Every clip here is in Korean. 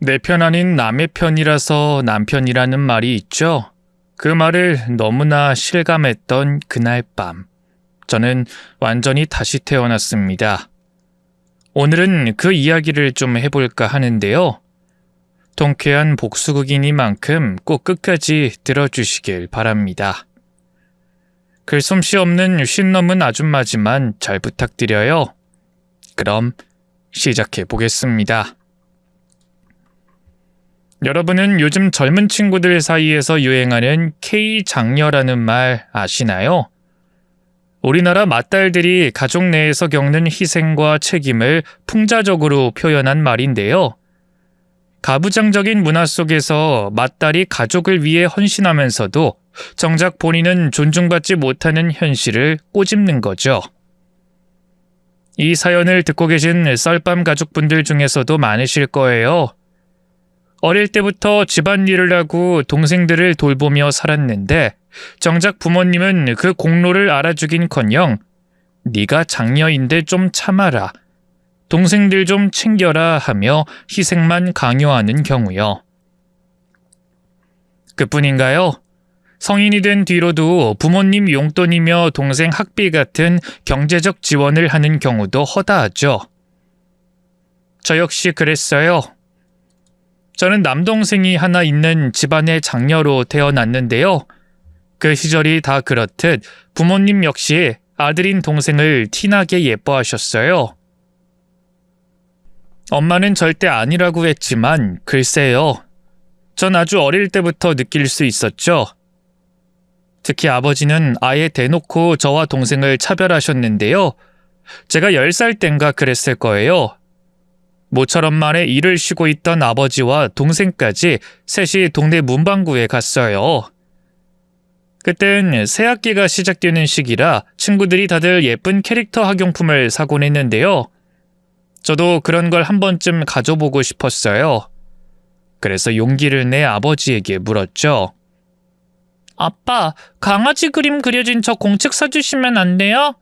내 편 아닌 남의 편이라서 남편이라는 말이 있죠. 그 말을 너무나 실감했던 그날 밤, 저는 완전히 다시 태어났습니다. 오늘은 그 이야기를 좀 해볼까 하는데요. 통쾌한 복수극이니만큼 꼭 끝까지 들어주시길 바랍니다. 글솜씨 없는 쉰 넘은 아줌마지만 잘 부탁드려요. 그럼 시작해 보겠습니다. 여러분은 요즘 젊은 친구들 사이에서 유행하는 K장녀라는 말 아시나요? 우리나라 맏딸들이 가족 내에서 겪는 희생과 책임을 풍자적으로 표현한 말인데요. 가부장적인 문화 속에서 맏딸이 가족을 위해 헌신하면서도 정작 본인은 존중받지 못하는 현실을 꼬집는 거죠. 이 사연을 듣고 계신 썰밤 가족분들 중에서도 많으실 거예요. 어릴 때부터 집안일을 하고 동생들을 돌보며 살았는데 정작 부모님은 그 공로를 알아주긴커녕 네가 장녀인데 좀 참아라, 동생들 좀 챙겨라 하며 희생만 강요하는 경우요. 그뿐인가요? 성인이 된 뒤로도 부모님 용돈이며 동생 학비 같은 경제적 지원을 하는 경우도 허다하죠. 저 역시 그랬어요. 저는 남동생이 하나 있는 집안의 장녀로 태어났는데요. 그 시절이 다 그렇듯 부모님 역시 아들인 동생을 티나게 예뻐하셨어요. 엄마는 절대 아니라고 했지만 글쎄요. 전 아주 어릴 때부터 느낄 수 있었죠. 특히 아버지는 아예 대놓고 저와 동생을 차별하셨는데요. 제가 10살 땐가 그랬을 거예요. 모처럼 만에 일을 쉬고 있던 아버지와 동생까지 셋이 동네 문방구에 갔어요. 그땐 새학기가 시작되는 시기라 친구들이 다들 예쁜 캐릭터 학용품을 사곤 했는데요. 저도 그런 걸 한 번쯤 가져보고 싶었어요. 그래서 용기를 내 아버지에게 물었죠. 아빠, 강아지 그림 그려진 저 공책 사주시면 안 돼요?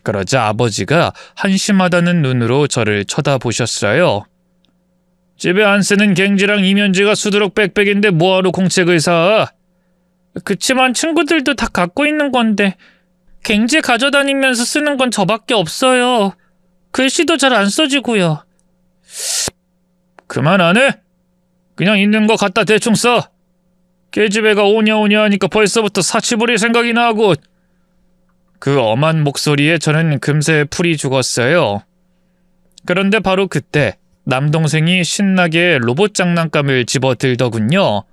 그러자 아버지가 한심하다는 눈으로 저를 쳐다보셨어요. 집에 안 쓰는 갱지랑 이면지가 수두룩 빽빽인데 뭐하러 공책을 사? 그치만 친구들도 다 갖고 있는 건데 갱지 가져다니면서 쓰는 건 저밖에 없어요. 글씨도 잘 안 써지고요. 그만 안 해? 그냥 있는 거 갖다 대충 써. 계집애가 오냐오냐 하니까 벌써부터 사치 부릴 생각이 나고. 그 엄한 목소리에 저는 금세 풀이 죽었어요. 그런데 바로 그때 남동생이 신나게 로봇 장난감을 집어들더군요.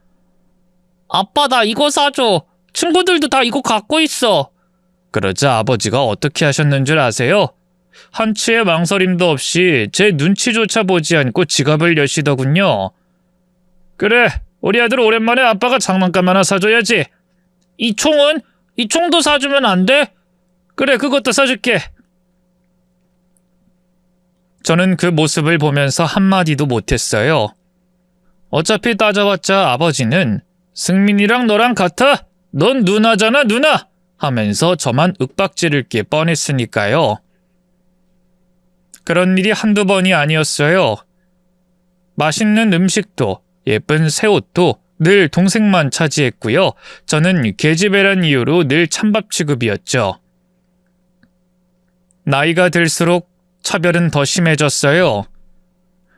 아빠, 나 이거 사줘. 친구들도 다 이거 갖고 있어. 그러자 아버지가 어떻게 하셨는 줄 아세요? 한치의 망설임도 없이 제 눈치조차 보지 않고 지갑을 여시더군요. 그래, 우리 아들 오랜만에 아빠가 장난감 하나 사줘야지. 이 총은? 이 총도 사주면 안 돼? 그래, 그것도 사줄게. 저는 그 모습을 보면서 한마디도 못했어요. 어차피 따져봤자 아버지는 승민이랑 너랑 같아? 넌 누나잖아, 누나! 하면서 저만 윽박지를 게 뻔했으니까요. 그런 일이 한두 번이 아니었어요. 맛있는 음식도 예쁜 새 옷도 늘 동생만 차지했고요. 저는 계집애란 이유로 늘 찬밥 취급이었죠. 나이가 들수록 차별은 더 심해졌어요.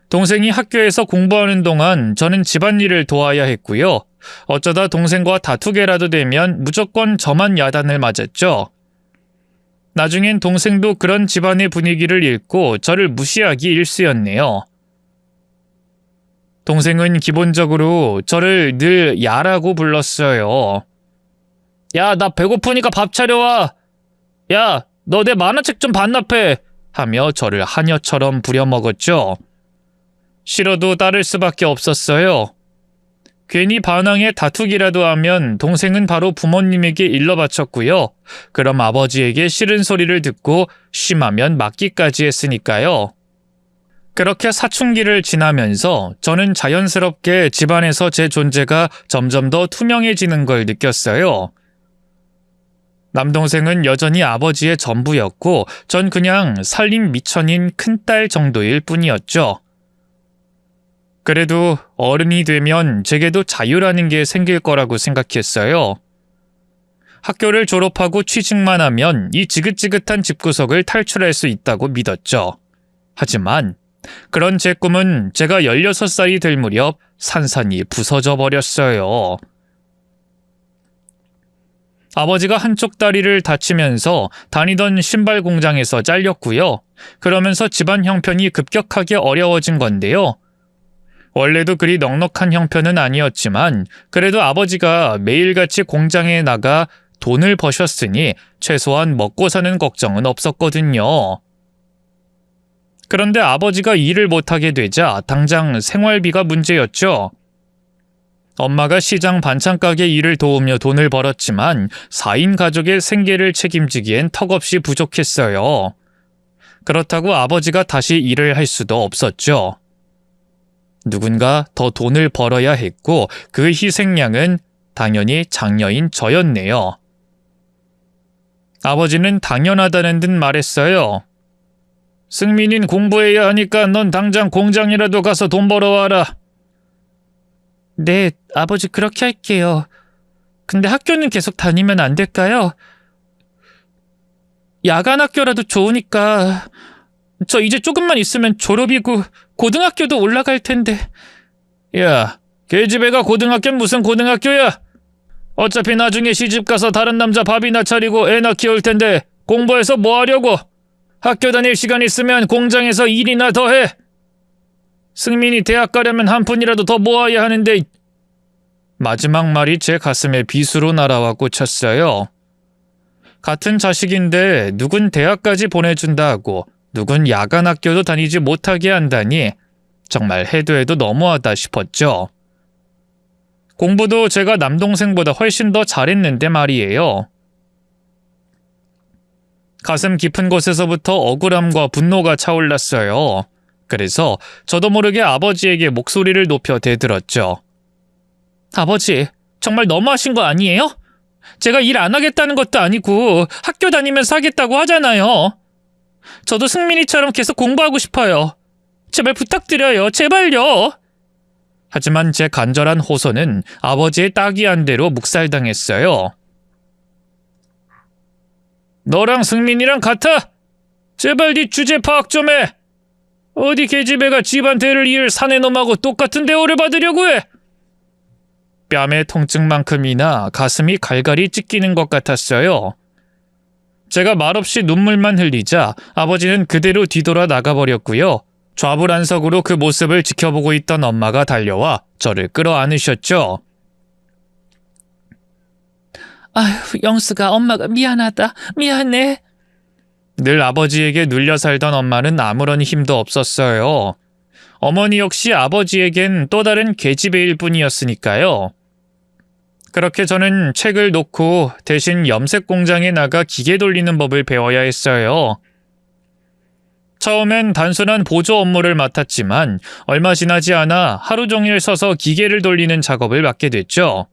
동생이 학교에서 공부하는 동안 저는 집안일을 도와야 했고요. 어쩌다 동생과 다투게라도 되면 무조건 저만 야단을 맞았죠. 나중엔 동생도 그런 집안의 분위기를 읽고 저를 무시하기 일쑤였네요. 동생은 기본적으로 저를 늘 야라고 불렀어요. 야, 나 배고프니까 밥 차려와. 야, 너 내 만화책 좀 반납해. 하며 저를 하녀처럼 부려먹었죠. 싫어도 따를 수밖에 없었어요. 괜히 반항에 다투기라도 하면 동생은 바로 부모님에게 일러 바쳤고요. 그럼 아버지에게 싫은 소리를 듣고 심하면 맞기까지 했으니까요. 그렇게 사춘기를 지나면서 저는 자연스럽게 집안에서 제 존재가 점점 더 투명해지는 걸 느꼈어요. 남동생은 여전히 아버지의 전부였고 전 그냥 살림 미천인 큰딸 정도일 뿐이었죠. 그래도 어른이 되면 제게도 자유라는 게 생길 거라고 생각했어요. 학교를 졸업하고 취직만 하면 이 지긋지긋한 집구석을 탈출할 수 있다고 믿었죠. 하지만 그런 제 꿈은 제가 16살이 될 무렵 산산이 부서져 버렸어요. 아버지가 한쪽 다리를 다치면서 다니던 신발 공장에서 잘렸고요. 그러면서 집안 형편이 급격하게 어려워진 건데요. 원래도 그리 넉넉한 형편은 아니었지만 그래도 아버지가 매일같이 공장에 나가 돈을 버셨으니 최소한 먹고 사는 걱정은 없었거든요. 그런데 아버지가 일을 못하게 되자 당장 생활비가 문제였죠. 엄마가 시장 반찬 가게 일을 도우며 돈을 벌었지만 4인 가족의 생계를 책임지기엔 턱없이 부족했어요. 그렇다고 아버지가 다시 일을 할 수도 없었죠. 누군가 더 돈을 벌어야 했고 그 희생양은 당연히 장녀인 저였네요. 아버지는 당연하다는 듯 말했어요. 승민인 공부해야 하니까 넌 당장 공장이라도 가서 돈 벌어와라. 네, 아버지 그렇게 할게요. 근데 학교는 계속 다니면 안 될까요? 야간 학교라도 좋으니까. 저 이제 조금만 있으면 졸업이고 고등학교도 올라갈 텐데. 야, 계집애가 고등학교는 무슨 고등학교야? 어차피 나중에 시집가서 다른 남자 밥이나 차리고 애나 키울 텐데 공부해서 뭐 하려고? 학교 다닐 시간 있으면 공장에서 일이나 더 해. 승민이 대학 가려면 한 푼이라도 더 모아야 하는데. 마지막 말이 제 가슴에 비수로 날아와 꽂혔어요. 같은 자식인데 누군 대학까지 보내준다 하고 누군 야간 학교도 다니지 못하게 한다니 정말 해도 해도 너무하다 싶었죠. 공부도 제가 남동생보다 훨씬 더 잘했는데 말이에요. 가슴 깊은 곳에서부터 억울함과 분노가 차올랐어요. 그래서 저도 모르게 아버지에게 목소리를 높여 대들었죠. 아버지, 정말 너무하신 거 아니에요? 제가 일 안 하겠다는 것도 아니고 학교 다니면서 하겠다고 하잖아요. 저도 승민이처럼 계속 공부하고 싶어요. 제발 부탁드려요. 제발요. 하지만 제 간절한 호소는 아버지의 따귀한 대로 묵살당했어요. 너랑 승민이랑 같아? 제발 네 주제 파악 좀 해. 어디 계집애가 집안 대를 이을 사내 놈하고 똑같은 대우를 받으려고 해. 뺨의 통증만큼이나 가슴이 갈갈이 찢기는 것 같았어요. 제가 말없이 눈물만 흘리자 아버지는 그대로 뒤돌아 나가버렸고요. 좌불안석으로 그 모습을 지켜보고 있던 엄마가 달려와 저를 끌어안으셨죠. 아휴, 영수가 엄마가 미안하다. 미안해. 늘 아버지에게 눌려 살던 엄마는 아무런 힘도 없었어요. 어머니 역시 아버지에겐 또 다른 계집애일 뿐이었으니까요. 그렇게 저는 책을 놓고 대신 염색 공장에 나가 기계 돌리는 법을 배워야 했어요. 처음엔 단순한 보조 업무를 맡았지만 얼마 지나지 않아 하루 종일 서서 기계를 돌리는 작업을 맡게 됐죠.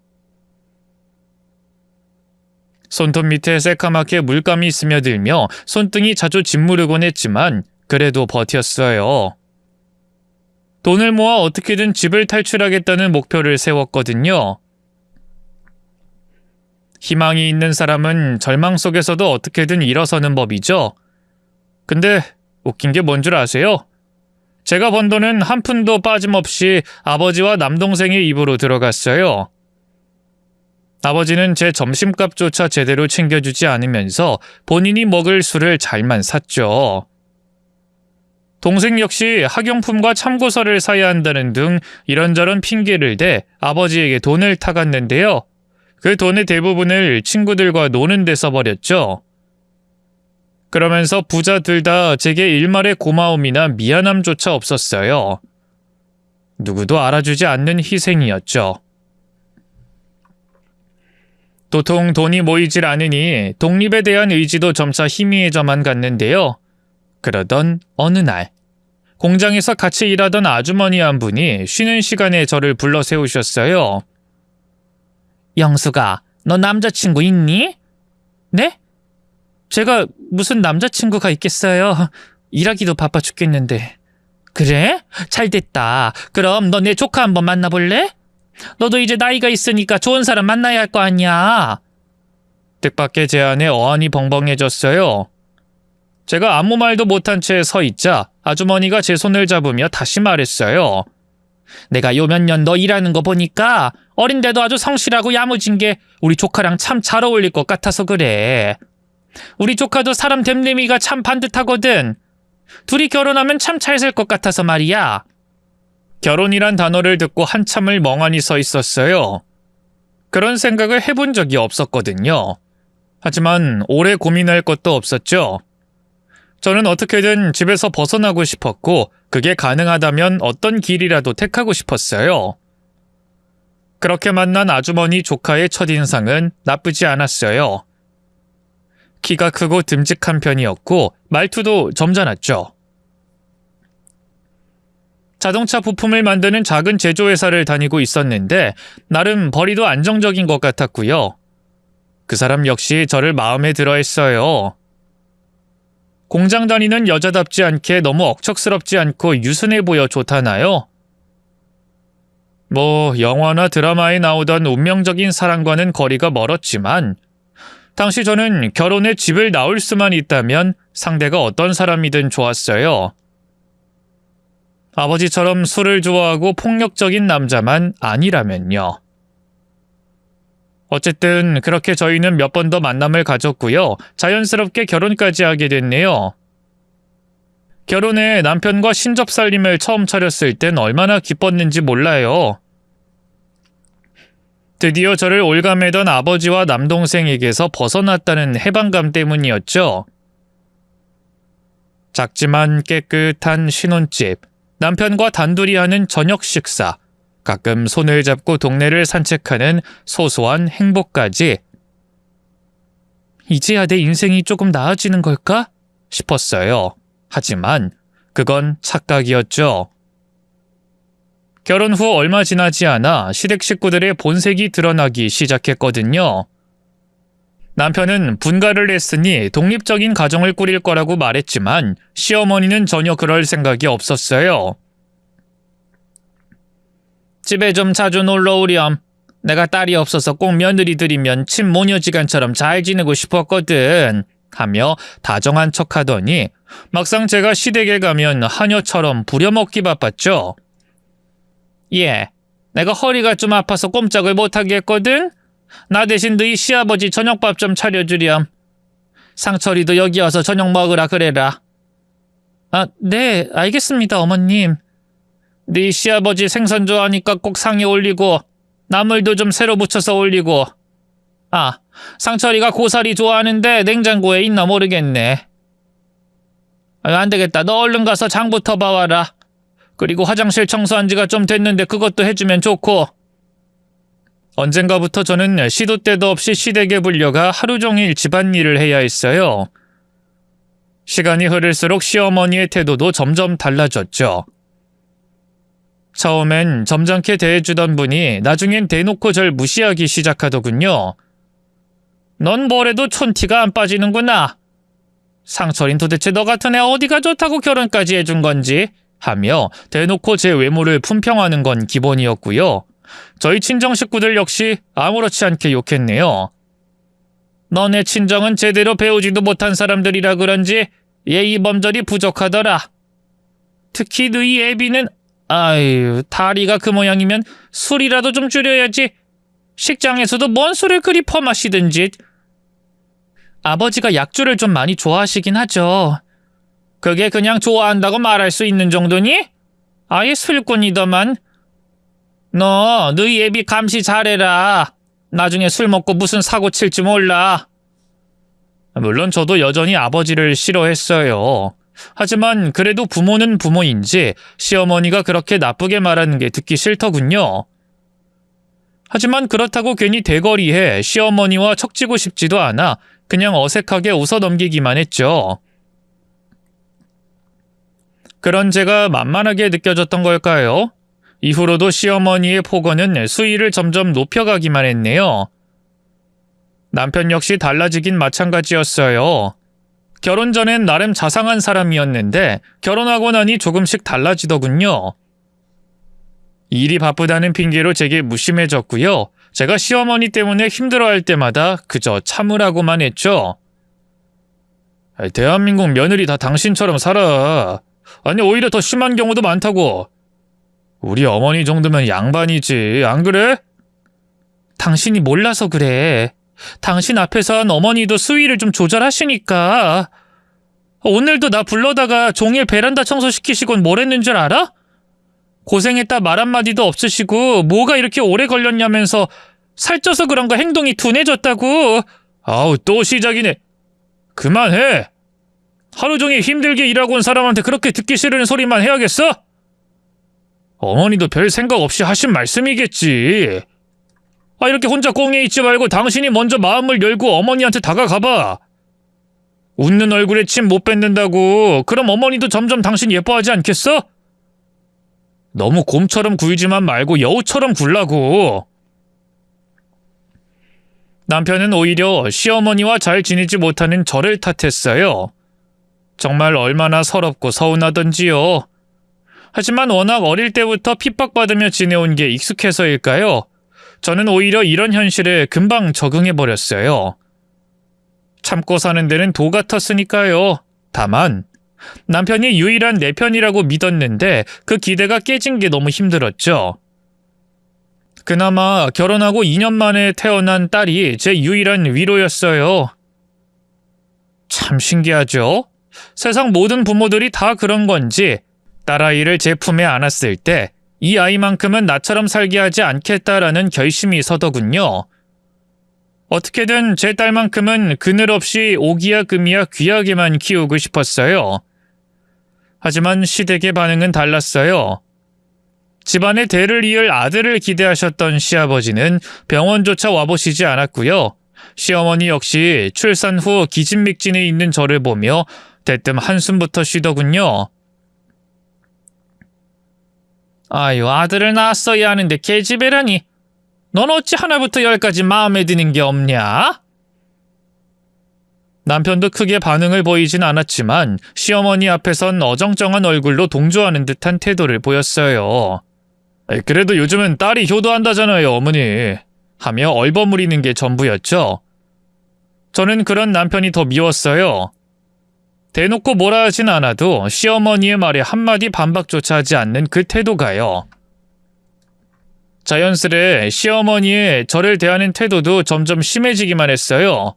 손톱 밑에 새까맣게 물감이 스며들며 손등이 자주 짓무르곤 했지만 그래도 버텼어요. 돈을 모아 어떻게든 집을 탈출하겠다는 목표를 세웠거든요. 희망이 있는 사람은 절망 속에서도 어떻게든 일어서는 법이죠. 근데 웃긴 게 뭔 줄 아세요? 제가 번 돈은 한 푼도 빠짐없이 아버지와 남동생의 입으로 들어갔어요. 아버지는 제 점심값조차 제대로 챙겨주지 않으면서 본인이 먹을 술을 잘만 샀죠. 동생 역시 학용품과 참고서를 사야 한다는 등 이런저런 핑계를 대 아버지에게 돈을 타갔는데요. 그 돈의 대부분을 친구들과 노는 데 써버렸죠. 그러면서 부자들 다 제게 일말의 고마움이나 미안함조차 없었어요. 누구도 알아주지 않는 희생이었죠. 도통 돈이 모이질 않으니 독립에 대한 의지도 점차 희미해져만 갔는데요. 그러던 어느 날 공장에서 같이 일하던 아주머니 한 분이 쉬는 시간에 저를 불러 세우셨어요. 영수가, 너 남자친구 있니? 네? 제가 무슨 남자친구가 있겠어요. 일하기도 바빠 죽겠는데. 그래? 잘됐다. 그럼 너 내 조카 한번 만나볼래? 너도 이제 나이가 있으니까 좋은 사람 만나야 할 거 아니야. 뜻밖의 제안에 어안이 벙벙해졌어요. 제가 아무 말도 못한 채 서 있자 아주머니가 제 손을 잡으며 다시 말했어요. 내가 요 몇 년 너 일하는 거 보니까 어린데도 아주 성실하고 야무진 게 우리 조카랑 참 잘 어울릴 것 같아서 그래. 우리 조카도 사람 됨됨이가 참 반듯하거든. 둘이 결혼하면 참 잘 살 것 같아서 말이야. 결혼이란 단어를 듣고 한참을 멍하니 서 있었어요. 그런 생각을 해본 적이 없었거든요. 하지만 오래 고민할 것도 없었죠. 저는 어떻게든 집에서 벗어나고 싶었고 그게 가능하다면 어떤 길이라도 택하고 싶었어요. 그렇게 만난 아주머니 조카의 첫인상은 나쁘지 않았어요. 키가 크고 듬직한 편이었고 말투도 점잖았죠. 자동차 부품을 만드는 작은 제조회사를 다니고 있었는데 나름 벌이도 안정적인 것 같았고요. 그 사람 역시 저를 마음에 들어 했어요. 공장 다니는 여자답지 않게 너무 억척스럽지 않고 유순해 보여 좋다나요? 영화나 드라마에 나오던 운명적인 사랑과는 거리가 멀었지만 당시 저는 결혼해 집을 나올 수만 있다면 상대가 어떤 사람이든 좋았어요. 아버지처럼 술을 좋아하고 폭력적인 남자만 아니라면요. 어쨌든 그렇게 저희는 몇 번 더 만남을 가졌고요. 자연스럽게 결혼까지 하게 됐네요. 결혼해 남편과 신접살림을 처음 차렸을 땐 얼마나 기뻤는지 몰라요. 드디어 저를 올가매던 아버지와 남동생에게서 벗어났다는 해방감 때문이었죠. 작지만 깨끗한 신혼집, 남편과 단둘이 하는 저녁 식사, 가끔 손을 잡고 동네를 산책하는 소소한 행복까지. 이제야 내 인생이 조금 나아지는 걸까? 싶었어요. 하지만 그건 착각이었죠. 결혼 후 얼마 지나지 않아 시댁 식구들의 본색이 드러나기 시작했거든요. 남편은 분가를 했으니 독립적인 가정을 꾸릴 거라고 말했지만 시어머니는 전혀 그럴 생각이 없었어요. 집에 좀 자주 놀러 오렴. 내가 딸이 없어서 꼭 며느리들이면 친모녀지간처럼 잘 지내고 싶었거든. 하며 다정한 척하더니 막상 제가 시댁에 가면 하녀처럼 부려먹기 바빴죠. 예, 내가 허리가 좀 아파서 꼼짝을 못하게 했거든. 나 대신 너희 시아버지 저녁밥 좀 차려주렴. 상철이도 여기 와서 저녁 먹으라 그래라. 아, 네, 알겠습니다, 어머님. 네 시아버지 생선 좋아하니까 꼭 상에 올리고 나물도 좀 새로 무쳐서 올리고. 아, 상철이가 고사리 좋아하는데 냉장고에 있나 모르겠네. 안 되겠다. 너 얼른 가서 장부터 봐와라. 그리고 화장실 청소한 지가 좀 됐는데 그것도 해주면 좋고. 언젠가부터 저는 시도 때도 없이 시댁에 불려가 하루 종일 집안일을 해야 했어요. 시간이 흐를수록 시어머니의 태도도 점점 달라졌죠. 처음엔 점잖게 대해주던 분이 나중엔 대놓고 절 무시하기 시작하더군요. 넌 뭐래도 촌티가 안 빠지는구나. 상철인 도대체 너 같은 애 어디가 좋다고 결혼까지 해준 건지 하며 대놓고 제 외모를 품평하는 건 기본이었고요. 저희 친정 식구들 역시 아무렇지 않게 욕했네요. 너네 친정은 제대로 배우지도 못한 사람들이라 그런지 예의범절이 부족하더라. 특히 너희 애비는 아유, 다리가 그 모양이면 술이라도 좀 줄여야지. 식장에서도 뭔 술을 그리 퍼마시든지. 아버지가 약주를 좀 많이 좋아하시긴 하죠. 그게 그냥 좋아한다고 말할 수 있는 정도니? 아예 술꾼이더만. 너희 애비 감시 잘해라. 나중에 술 먹고 무슨 사고 칠지 몰라. 물론 저도 여전히 아버지를 싫어했어요. 하지만 그래도 부모는 부모인지 시어머니가 그렇게 나쁘게 말하는 게 듣기 싫더군요. 하지만 그렇다고 괜히 대거리해 시어머니와 척지고 싶지도 않아 그냥 어색하게 웃어넘기기만 했죠. 그런 제가 만만하게 느껴졌던 걸까요? 이후로도 시어머니의 폭언은 수위를 점점 높여가기만 했네요. 남편 역시 달라지긴 마찬가지였어요. 결혼 전엔 나름 자상한 사람이었는데 결혼하고 나니 조금씩 달라지더군요. 일이 바쁘다는 핑계로 제게 무심해졌고요. 제가 시어머니 때문에 힘들어할 때마다 그저 참으라고만 했죠. 대한민국 며느리 다 당신처럼 살아. 아니 오히려 더 심한 경우도 많다고. 우리 어머니 정도면 양반이지, 안 그래? 당신이 몰라서 그래. 당신 앞에선 어머니도 수위를 좀 조절하시니까. 오늘도 나 불러다가 종일 베란다 청소시키시곤 뭘 했는 줄 알아? 고생했다 말 한마디도 없으시고 뭐가 이렇게 오래 걸렸냐면서 살쪄서 그런가 행동이 둔해졌다고. 아우 또 시작이네. 그만해. 하루 종일 힘들게 일하고 온 사람한테 그렇게 듣기 싫은 소리만 해야겠어? 어머니도 별 생각 없이 하신 말씀이겠지. 이렇게 혼자 꽁에 있지 말고 당신이 먼저 마음을 열고 어머니한테 다가가봐. 웃는 얼굴에 침 못 뱉는다고. 그럼 어머니도 점점 당신 예뻐하지 않겠어? 너무 곰처럼 굴지만 말고 여우처럼 굴라고. 남편은 오히려 시어머니와 잘 지내지 못하는 저를 탓했어요. 정말 얼마나 서럽고 서운하던지요. 하지만 워낙 어릴 때부터 핍박받으며 지내온 게 익숙해서일까요? 저는 오히려 이런 현실에 금방 적응해버렸어요. 참고 사는 데는 도 같았으니까요. 다만 남편이 유일한 내 편이라고 믿었는데 그 기대가 깨진 게 너무 힘들었죠. 그나마 결혼하고 2년 만에 태어난 딸이 제 유일한 위로였어요. 참 신기하죠? 세상 모든 부모들이 다 그런 건지 딸아이를 제 품에 안았을 때 이 아이만큼은 나처럼 살게 하지 않겠다라는 결심이 서더군요. 어떻게든 제 딸만큼은 그늘 없이 오기야 금이야 귀하게만 키우고 싶었어요. 하지만 시댁의 반응은 달랐어요. 집안의 대를 이을 아들을 기대하셨던 시아버지는 병원조차 와보시지 않았고요. 시어머니 역시 출산 후 기진맥진에 있는 저를 보며 대뜸 한숨부터 쉬더군요. 아유, 아들을 낳았어야 하는데 계집애라니. 넌 어찌 하나부터 열까지 마음에 드는 게 없냐? 남편도 크게 반응을 보이진 않았지만 시어머니 앞에선 어정쩡한 얼굴로 동조하는 듯한 태도를 보였어요. 그래도 요즘은 딸이 효도한다잖아요, 어머니. 하며 얼버무리는 게 전부였죠. 저는 그런 남편이 더 미웠어요. 대놓고 뭐라 하진 않아도 시어머니의 말에 한마디 반박조차 하지 않는 그 태도가요. 자연스레 시어머니의 저를 대하는 태도도 점점 심해지기만 했어요.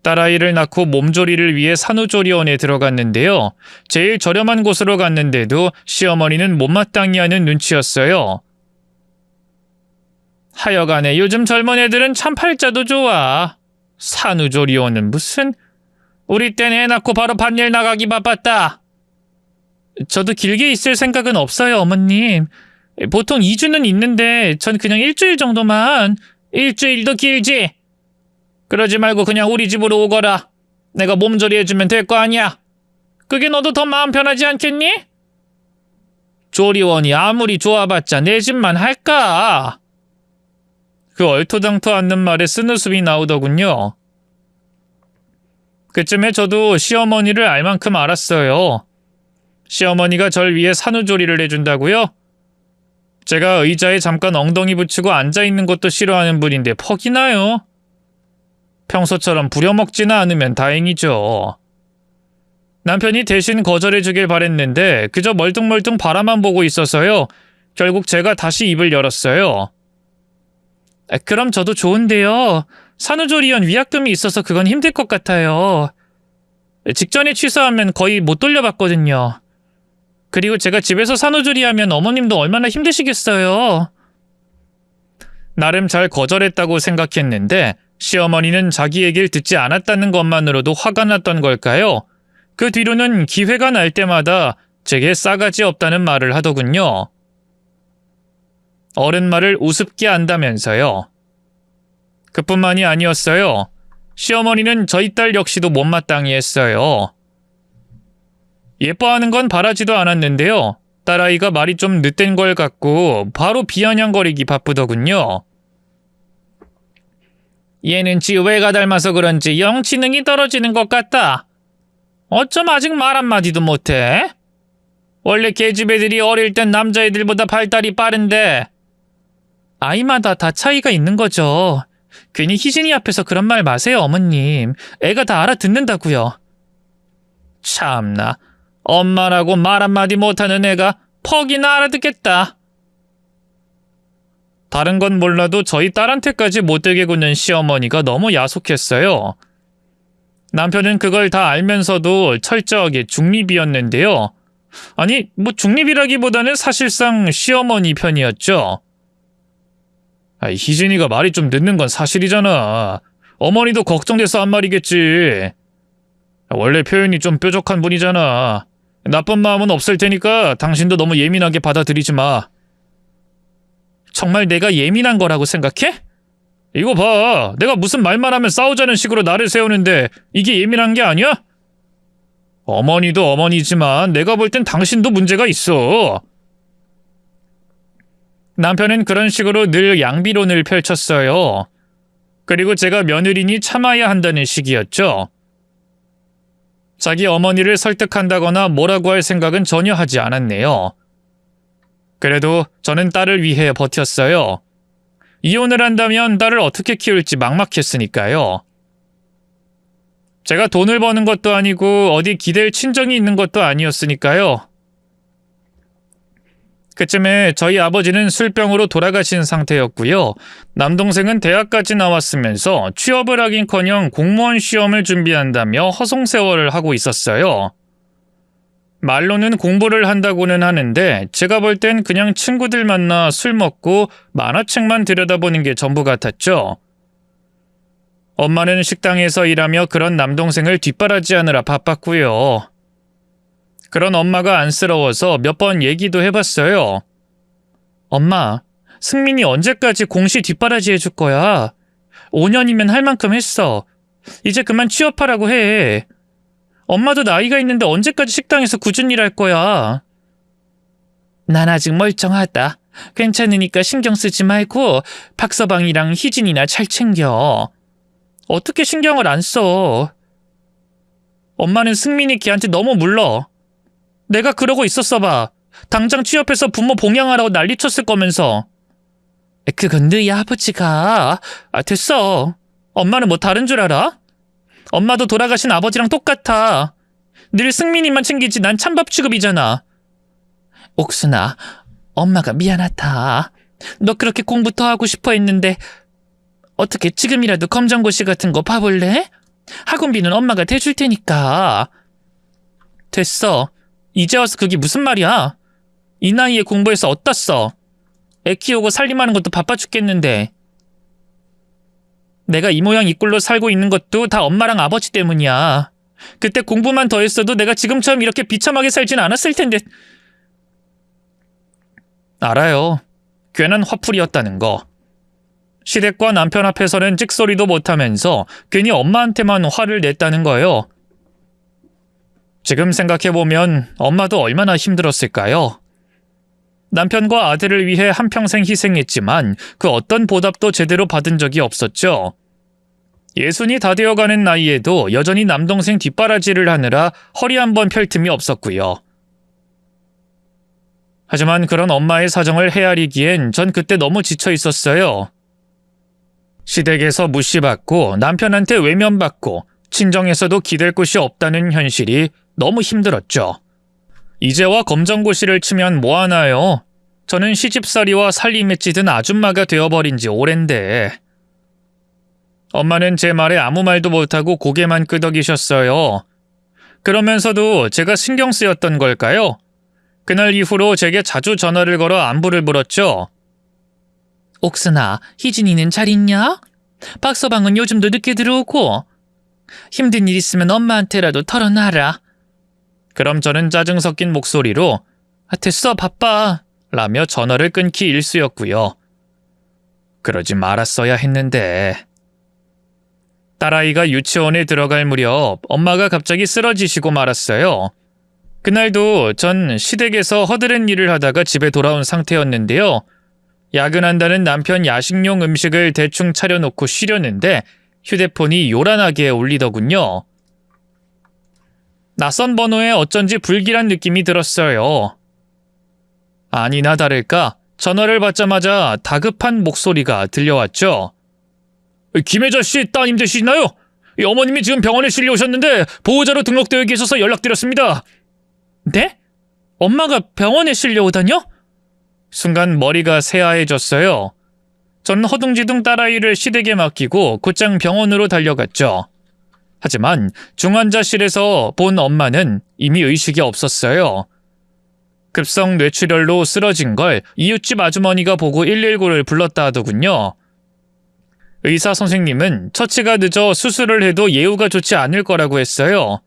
딸아이를 낳고 몸조리를 위해 산후조리원에 들어갔는데요. 제일 저렴한 곳으로 갔는데도 시어머니는 못마땅히 하는 눈치였어요. 하여간에 요즘 젊은 애들은 참 팔자도 좋아. 산후조리원은 무슨... 우리 땐 애 낳고 바로 밭일 나가기 바빴다. 저도 길게 있을 생각은 없어요, 어머님. 보통 2주는 있는데 전 그냥 일주일 정도만. 일주일도 길지? 그러지 말고 그냥 우리 집으로 오거라. 내가 몸조리 해주면 될 거 아니야. 그게 너도 더 마음 편하지 않겠니? 조리원이 아무리 좋아봤자 내 집만 할까? 그 얼토당토 않는 말에 쓴웃음이 나오더군요. 그쯤에 저도 시어머니를 알 만큼 알았어요. 시어머니가 절 위해 산후조리를 해준다고요? 제가 의자에 잠깐 엉덩이 붙이고 앉아있는 것도 싫어하는 분인데 퍽이나요? 평소처럼 부려먹지는 않으면 다행이죠. 남편이 대신 거절해주길 바랬는데 그저 멀뚱멀뚱 바라만 보고 있어서요. 결국 제가 다시 입을 열었어요. 그럼 저도 좋은데요. 산후조리원 위약금이 있어서 그건 힘들 것 같아요. 직전에 취소하면 거의 못 돌려받거든요. 그리고 제가 집에서 산후조리하면 어머님도 얼마나 힘드시겠어요. 나름 잘 거절했다고 생각했는데 시어머니는 자기 얘기를 듣지 않았다는 것만으로도 화가 났던 걸까요? 그 뒤로는 기회가 날 때마다 제게 싸가지 없다는 말을 하더군요. 어른 말을 우습게 안다면서요. 그뿐만이 아니었어요. 시어머니는 저희 딸 역시도 못마땅히 했어요. 예뻐하는 건 바라지도 않았는데요. 딸아이가 말이 좀 늦된 걸 갖고 바로 비아냥거리기 바쁘더군요. 얘는 지외가 닮아서 그런지 영 지능이 떨어지는 것 같다. 어쩜 아직 말 한마디도 못해? 원래 계집애들이 어릴 땐 남자애들보다 발달이 빠른데. 아이마다 다 차이가 있는 거죠. 괜히 희진이 앞에서 그런 말 마세요, 어머님. 애가 다 알아듣는다고요. 참나, 엄마라고 말 한마디 못하는 애가 퍽이나 알아듣겠다. 다른 건 몰라도 저희 딸한테까지 못되게 굴는 시어머니가 너무 야속했어요. 남편은 그걸 다 알면서도 철저하게 중립이었는데요. 아니, 중립이라기보다는 사실상 시어머니 편이었죠. 희진이가 말이 좀 늦는 건 사실이잖아. 어머니도 걱정돼서 한 말이겠지. 원래 표현이 좀 뾰족한 분이잖아. 나쁜 마음은 없을 테니까 당신도 너무 예민하게 받아들이지 마. 정말 내가 예민한 거라고 생각해? 이거 봐. 내가 무슨 말만 하면 싸우자는 식으로 나를 세우는데 이게 예민한 게 아니야? 어머니도 어머니지만 내가 볼 땐 당신도 문제가 있어. 남편은 그런 식으로 늘 양비론을 펼쳤어요. 그리고 제가 며느리니 참아야 한다는 식이었죠. 자기 어머니를 설득한다거나 뭐라고 할 생각은 전혀 하지 않았네요. 그래도 저는 딸을 위해 버텼어요. 이혼을 한다면 딸을 어떻게 키울지 막막했으니까요. 제가 돈을 버는 것도 아니고 어디 기댈 친정이 있는 것도 아니었으니까요. 그쯤에 저희 아버지는 술병으로 돌아가신 상태였고요. 남동생은 대학까지 나왔으면서 취업을 하긴커녕 공무원 시험을 준비한다며 허송세월을 하고 있었어요. 말로는 공부를 한다고는 하는데 제가 볼 땐 그냥 친구들 만나 술 먹고 만화책만 들여다보는 게 전부 같았죠. 엄마는 식당에서 일하며 그런 남동생을 뒷바라지하느라 바빴고요. 그런 엄마가 안쓰러워서 몇 번 얘기도 해봤어요. 엄마, 승민이 언제까지 공시 뒷바라지 해줄 거야? 5년이면 할 만큼 했어. 이제 그만 취업하라고 해. 엄마도 나이가 있는데 언제까지 식당에서 꾸준히 일할 거야? 난 아직 멀쩡하다. 괜찮으니까 신경 쓰지 말고 박서방이랑 희진이나 잘 챙겨. 어떻게 신경을 안 써? 엄마는 승민이 걔한테 너무 물러. 내가 그러고 있었어 봐. 당장 취업해서 부모 봉양하라고 난리쳤을 거면서. 그건 너희 아버지가. 됐어. 엄마는 뭐 다른 줄 알아? 엄마도 돌아가신 아버지랑 똑같아. 늘 승민이만 챙기지 난 찬밥 취급이잖아. 옥순아, 엄마가 미안하다. 너 그렇게 공부 더 하고 싶어 했는데 어떻게 지금이라도 검정고시 같은 거 봐볼래? 학원비는 엄마가 대줄 테니까. 됐어. 이제 와서 그게 무슨 말이야? 이 나이에 공부해서 어디다 써? 애 키우고 살림하는 것도 바빠 죽겠는데. 내가 이 모양 이 꼴로 살고 있는 것도 다 엄마랑 아버지 때문이야. 그때 공부만 더 했어도 내가 지금처럼 이렇게 비참하게 살진 않았을 텐데. 알아요. 괜한 화풀이였다는 거. 시댁과 남편 앞에서는 찍소리도 못하면서 괜히 엄마한테만 화를 냈다는 거예요. 지금 생각해보면 엄마도 얼마나 힘들었을까요? 남편과 아들을 위해 한평생 희생했지만 그 어떤 보답도 제대로 받은 적이 없었죠. 60이 다 되어가는 나이에도 여전히 남동생 뒷바라지를 하느라 허리 한번 펼 틈이 없었고요. 하지만 그런 엄마의 사정을 헤아리기엔 전 그때 너무 지쳐 있었어요. 시댁에서 무시받고 남편한테 외면받고 친정에서도 기댈 곳이 없다는 현실이 너무 힘들었죠. 이제와 검정고시를 치면 뭐하나요? 저는 시집살이와 살림에 찌든 아줌마가 되어버린 지 오랜데. 엄마는 제 말에 아무 말도 못하고 고개만 끄덕이셨어요. 그러면서도 제가 신경 쓰였던 걸까요? 그날 이후로 제게 자주 전화를 걸어 안부를 물었죠. 옥순아, 희진이는 잘 있냐? 박서방은 요즘도 늦게 들어오고. 힘든 일 있으면 엄마한테라도 털어놔라. 그럼 저는 짜증 섞인 목소리로 됐어, 바빠 라며 전화를 끊기 일쑤였고요. 그러지 말았어야 했는데. 딸아이가 유치원에 들어갈 무렵 엄마가 갑자기 쓰러지시고 말았어요. 그날도 전 시댁에서 허드렛 일을 하다가 집에 돌아온 상태였는데요. 야근한다는 남편 야식용 음식을 대충 차려놓고 쉬려는데 휴대폰이 요란하게 울리더군요. 낯선 번호에 어쩐지 불길한 느낌이 들었어요. 아니나 다를까 전화를 받자마자 다급한 목소리가 들려왔죠. 김혜자 씨 따님 되시나요? 어머님이 지금 병원에 실려오셨는데 보호자로 등록되어 계셔서 연락드렸습니다. 네? 엄마가 병원에 실려오다뇨? 순간 머리가 새하얘졌어요. 저는 허둥지둥 딸아이를 시댁에 맡기고 곧장 병원으로 달려갔죠. 하지만 중환자실에서 본 엄마는 이미 의식이 없었어요. 급성 뇌출혈로 쓰러진 걸 이웃집 아주머니가 보고 119를 불렀다 하더군요. 의사 선생님은 처치가 늦어 수술을 해도 예후가 좋지 않을 거라고 했어요.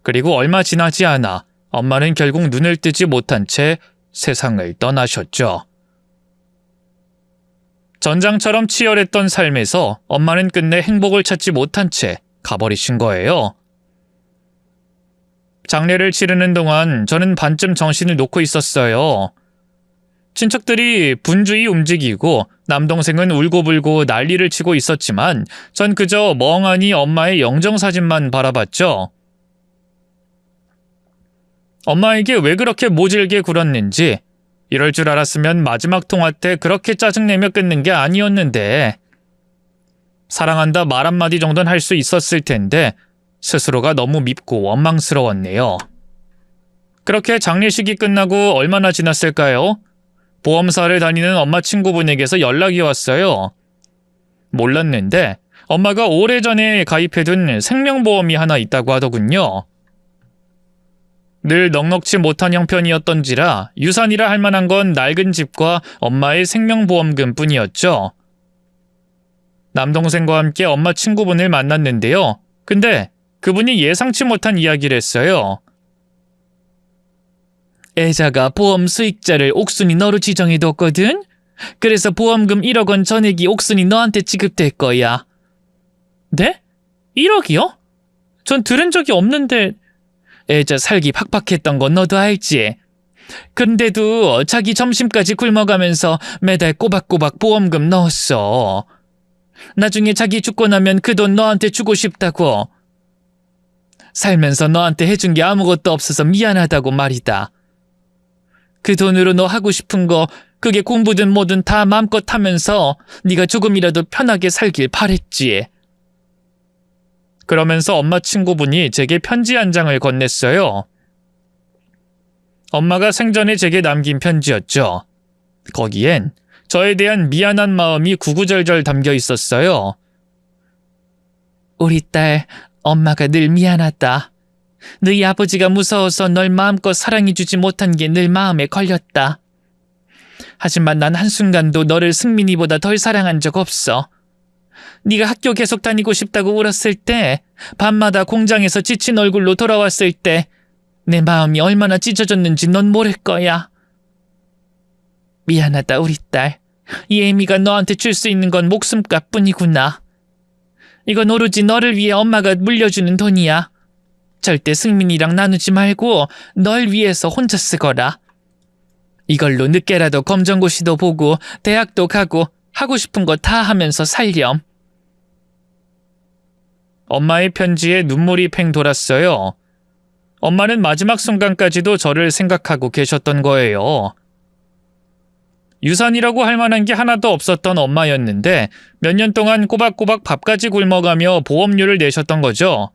그리고 얼마 지나지 않아 엄마는 결국 눈을 뜨지 못한 채 세상을 떠나셨죠. 전장처럼 치열했던 삶에서 엄마는 끝내 행복을 찾지 못한 채 가버리신 거예요. 장례를 치르는 동안 저는 반쯤 정신을 놓고 있었어요. 친척들이 분주히 움직이고 남동생은 울고불고 난리를 치고 있었지만 전 그저 멍하니 엄마의 영정사진만 바라봤죠. 엄마에게 왜 그렇게 모질게 굴었는지, 이럴 줄 알았으면 마지막 통화 때 그렇게 짜증내며 끊는 게 아니었는데, 사랑한다 말 한마디 정도는 할 수 있었을 텐데 스스로가 너무 밉고 원망스러웠네요. 그렇게 장례식이 끝나고 얼마나 지났을까요? 보험사를 다니는 엄마 친구분에게서 연락이 왔어요. 몰랐는데 엄마가 오래전에 가입해둔 생명보험이 하나 있다고 하더군요. 늘 넉넉지 못한 형편이었던지라 유산이라 할 만한 건 낡은 집과 엄마의 생명보험금 뿐이었죠. 남동생과 함께 엄마 친구분을 만났는데요. 근데 그분이 예상치 못한 이야기를 했어요. 애자가 보험 수익자를 옥순이 너로 지정해뒀거든? 그래서 보험금 1억 원 전액이 옥순이 너한테 지급될 거야. 네? 1억이요? 전 들은 적이 없는데. 애자 살기 팍팍했던 건 너도 알지? 근데도 자기 점심까지 굶어가면서 매달 꼬박꼬박 보험금 넣었어. 나중에 자기 죽고 나면 그 돈 너한테 주고 싶다고. 살면서 너한테 해준 게 아무것도 없어서 미안하다고 말이다. 그 돈으로 너 하고 싶은 거, 그게 공부든 뭐든 다 마음껏 하면서 네가 조금이라도 편하게 살길 바랬지. 그러면서 엄마 친구분이 제게 편지 한 장을 건넸어요. 엄마가 생전에 제게 남긴 편지였죠. 거기엔 저에 대한 미안한 마음이 구구절절 담겨 있었어요. 우리 딸, 엄마가 늘 미안하다. 너희 아버지가 무서워서 널 마음껏 사랑해주지 못한 게 늘 마음에 걸렸다. 하지만 난 한순간도 너를 승민이보다 덜 사랑한 적 없어. 네가 학교 계속 다니고 싶다고 울었을 때, 밤마다 공장에서 지친 얼굴로 돌아왔을 때 내 마음이 얼마나 찢어졌는지 넌 모를 거야. 미안하다 우리 딸. 이 애미가 너한테 줄 수 있는 건 목숨값 뿐이구나. 이건 오로지 너를 위해 엄마가 물려주는 돈이야. 절대 승민이랑 나누지 말고 널 위해서 혼자 쓰거라. 이걸로 늦게라도 검정고시도 보고 대학도 가고 하고 싶은 거 다 하면서 살렴. 엄마의 편지에 눈물이 팽 돌았어요. 엄마는 마지막 순간까지도 저를 생각하고 계셨던 거예요. 유산이라고 할 만한 게 하나도 없었던 엄마였는데 몇 년 동안 꼬박꼬박 밥까지 굶어가며 보험료를 내셨던 거죠.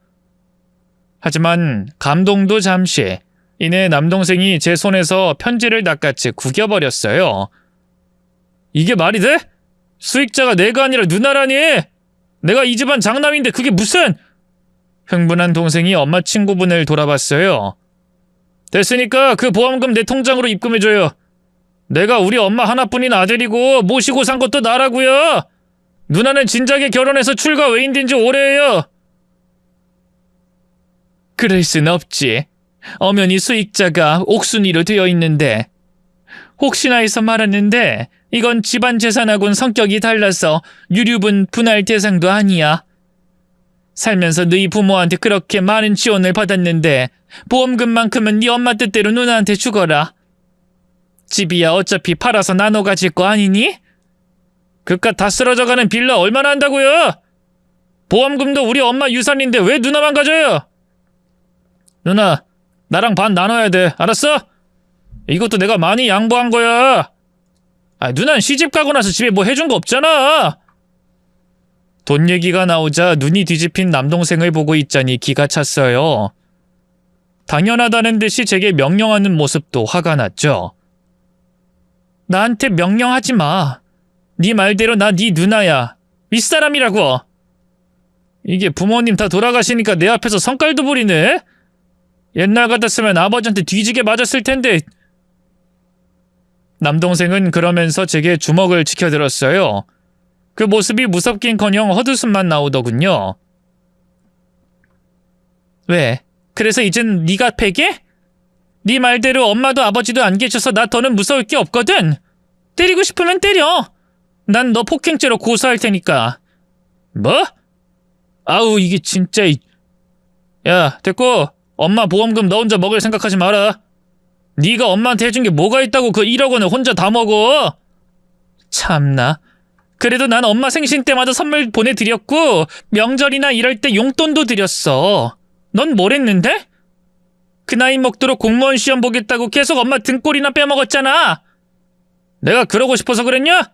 하지만 감동도 잠시, 이내 남동생이 제 손에서 편지를 낚아채 구겨버렸어요. 이게 말이 돼? 수익자가 내가 아니라 누나라니! 내가 이 집안 장남인데 그게 무슨! 흥분한 동생이 엄마 친구분을 돌아봤어요. 됐으니까 그 보험금 내 통장으로 입금해줘요. 내가 우리 엄마 하나뿐인 아들이고 모시고 산 것도 나라고요. 누나는 진작에 결혼해서 출가 외인 된 지 오래예요. 그럴 순 없지. 엄연히 수익자가 옥순이로 되어 있는데. 혹시나 해서 말하는데 이건 집안 재산하고는 성격이 달라서 유류분 분할 대상도 아니야. 살면서 너희 부모한테 그렇게 많은 지원을 받았는데 보험금만큼은 네 엄마 뜻대로 누나한테 주거라. 집이야 어차피 팔아서 나눠 가질 거 아니니? 그깟 다 쓰러져가는 빌라 얼마나 한다고요? 보험금도 우리 엄마 유산인데 왜 누나만 가져요? 누나, 나랑 반 나눠야 돼. 알았어? 이것도 내가 많이 양보한 거야. 누난 시집 가고 나서 집에 뭐 해준 거 없잖아. 돈 얘기가 나오자 눈이 뒤집힌 남동생을 보고 있자니 기가 찼어요. 당연하다는 듯이 제게 명령하는 모습도 화가 났죠. 나한테 명령하지 마. 네 말대로 나 네 누나야. 윗사람이라고. 이게 부모님 다 돌아가시니까 내 앞에서 성깔도 부리네? 옛날 같았으면 아버지한테 뒤지게 맞았을 텐데. 남동생은 그러면서 제게 주먹을 치켜들었어요. 그 모습이 무섭긴커녕 헛웃음만 나오더군요. 왜? 그래서 이젠 네가 패게? 네 말대로 엄마도 아버지도 안 계셔서 나 더는 무서울 게 없거든. 때리고 싶으면 때려. 난 너 폭행죄로 고소할 테니까. 뭐? 아우 이게 진짜. 야 됐고 엄마 보험금 너 혼자 먹을 생각하지 마라. 네가 엄마한테 해준 게 뭐가 있다고 그 1억 원을 혼자 다 먹어. 참나. 그래도 난 엄마 생신 때마다 선물 보내드렸고 명절이나 이럴 때 용돈도 드렸어. 넌 뭘 했는데? 그 나이 먹도록 공무원 시험 보겠다고 계속 엄마 등골이나 빼먹었잖아. 내가 그러고 싶어서 그랬냐?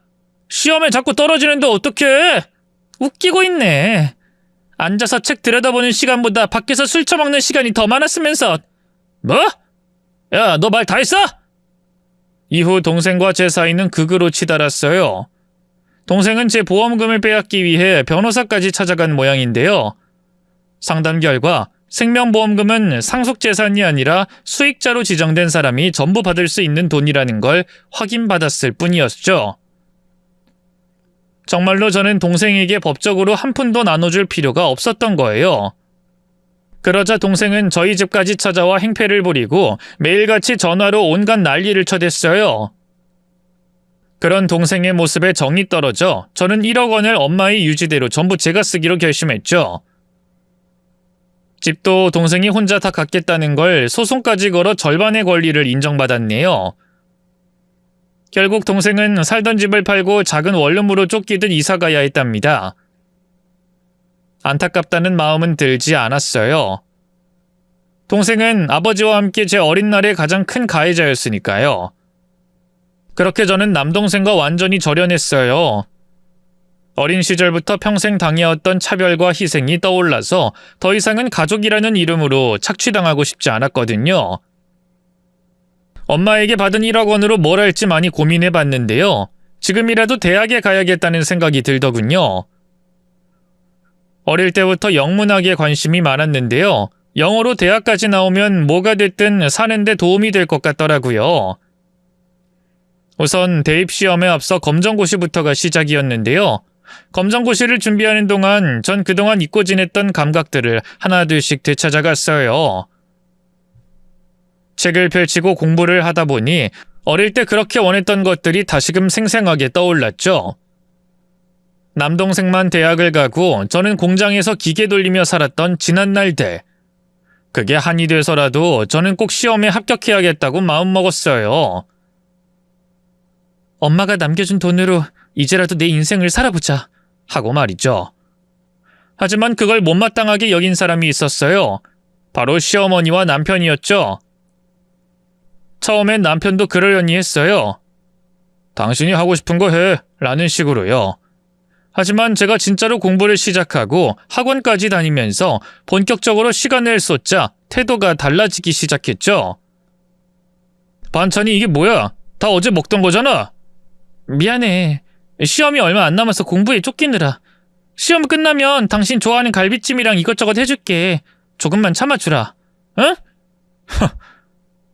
시험에 자꾸 떨어지는데 어떡해. 웃기고 있네. 앉아서 책 들여다보는 시간보다 밖에서 술 처먹는 시간이 더 많았으면서. 뭐? 야, 너 말 다 했어? 이후 동생과 제 사이는 극으로 치달았어요. 동생은 제 보험금을 빼앗기 위해 변호사까지 찾아간 모양인데요. 상담 결과 생명보험금은 상속재산이 아니라 수익자로 지정된 사람이 전부 받을 수 있는 돈이라는 걸 확인받았을 뿐이었죠. 정말로 저는 동생에게 법적으로 한 푼도 나눠줄 필요가 없었던 거예요. 그러자 동생은 저희 집까지 찾아와 행패를 부리고 매일같이 전화로 온갖 난리를 쳐댔어요. 그런 동생의 모습에 정이 떨어져 저는 1억 원을 엄마의 유지대로 전부 제가 쓰기로 결심했죠. 집도 동생이 혼자 다 갖겠다는 걸 소송까지 걸어 절반의 권리를 인정받았네요. 결국 동생은 살던 집을 팔고 작은 원룸으로 쫓기듯 이사가야 했답니다. 안타깝다는 마음은 들지 않았어요. 동생은 아버지와 함께 제 어린 날의 가장 큰 가해자였으니까요. 그렇게 저는 남동생과 완전히 절연했어요. 어린 시절부터 평생 당해왔던 차별과 희생이 떠올라서 더 이상은 가족이라는 이름으로 착취당하고 싶지 않았거든요. 엄마에게 받은 1억 원으로 뭘 할지 많이 고민해봤는데요. 지금이라도 대학에 가야겠다는 생각이 들더군요. 어릴 때부터 영문학에 관심이 많았는데요. 영어로 대학까지 나오면 뭐가 됐든 사는데 도움이 될 것 같더라고요. 우선 대입시험에 앞서 검정고시부터가 시작이었는데요. 검정고시를 준비하는 동안 전 그동안 잊고 지냈던 감각들을 하나둘씩 되찾아갔어요. 책을 펼치고 공부를 하다 보니 어릴 때 그렇게 원했던 것들이 다시금 생생하게 떠올랐죠. 남동생만 대학을 가고 저는 공장에서 기계 돌리며 살았던 지난 날들. 그게 한이 돼서라도 저는 꼭 시험에 합격해야겠다고 마음먹었어요. 엄마가 남겨준 돈으로 이제라도 내 인생을 살아보자 하고 말이죠. 하지만 그걸 못마땅하게 여긴 사람이 있었어요. 바로 시어머니와 남편이었죠. 처음엔 남편도 그러려니 했어요. 당신이 하고 싶은 거 해 라는 식으로요. 하지만 제가 진짜로 공부를 시작하고 학원까지 다니면서 본격적으로 시간을 쏟자 태도가 달라지기 시작했죠. 반찬이 이게 뭐야? 다 어제 먹던 거잖아. 미안해. 시험이 얼마 안 남아서 공부에 쫓기느라. 시험 끝나면 당신 좋아하는 갈비찜이랑 이것저것 해줄게. 조금만 참아주라. 응?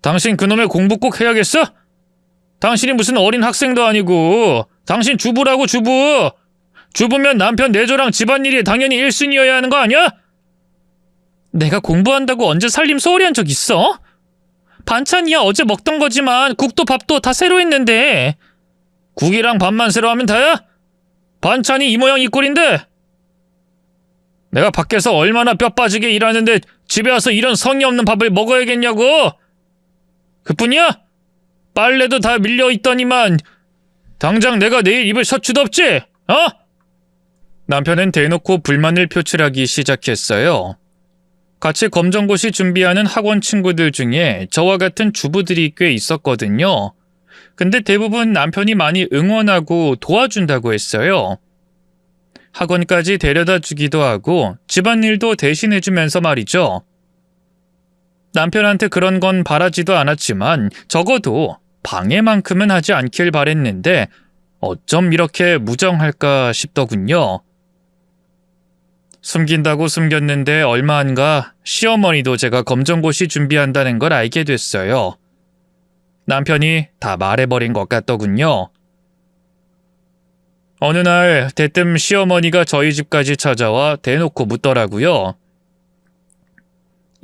당신 그놈의 공부 꼭 해야겠어? 당신이 무슨 어린 학생도 아니고. 당신 주부라고 주부. 주부면 남편 내조랑 집안일이 당연히 1순위여야 하는 거 아니야? 내가 공부한다고 언제 살림 소홀히 한 적 있어? 반찬이야 어제 먹던 거지만 국도 밥도 다 새로 했는데. 국이랑 밥만 새로 하면 다야? 반찬이 이 모양 이 꼴인데. 내가 밖에서 얼마나 뼈 빠지게 일하는데 집에 와서 이런 성의 없는 밥을 먹어야겠냐고. 그뿐이야? 빨래도 다 밀려있더니만 당장 내가 내일 입을 셔츠도 없지? 어? 남편은 대놓고 불만을 표출하기 시작했어요. 같이 검정고시 준비하는 학원 친구들 중에 저와 같은 주부들이 꽤 있었거든요. 근데 대부분 남편이 많이 응원하고 도와준다고 했어요. 학원까지 데려다 주기도 하고 집안일도 대신해주면서 말이죠. 남편한테 그런 건 바라지도 않았지만 적어도 방해만큼은 하지 않길 바랬는데 어쩜 이렇게 무정할까 싶더군요. 숨긴다고 숨겼는데 얼마 안 가 시어머니도 제가 검정고시 준비한다는 걸 알게 됐어요. 남편이 다 말해버린 것 같더군요. 어느 날 대뜸 시어머니가 저희 집까지 찾아와 대놓고 묻더라고요.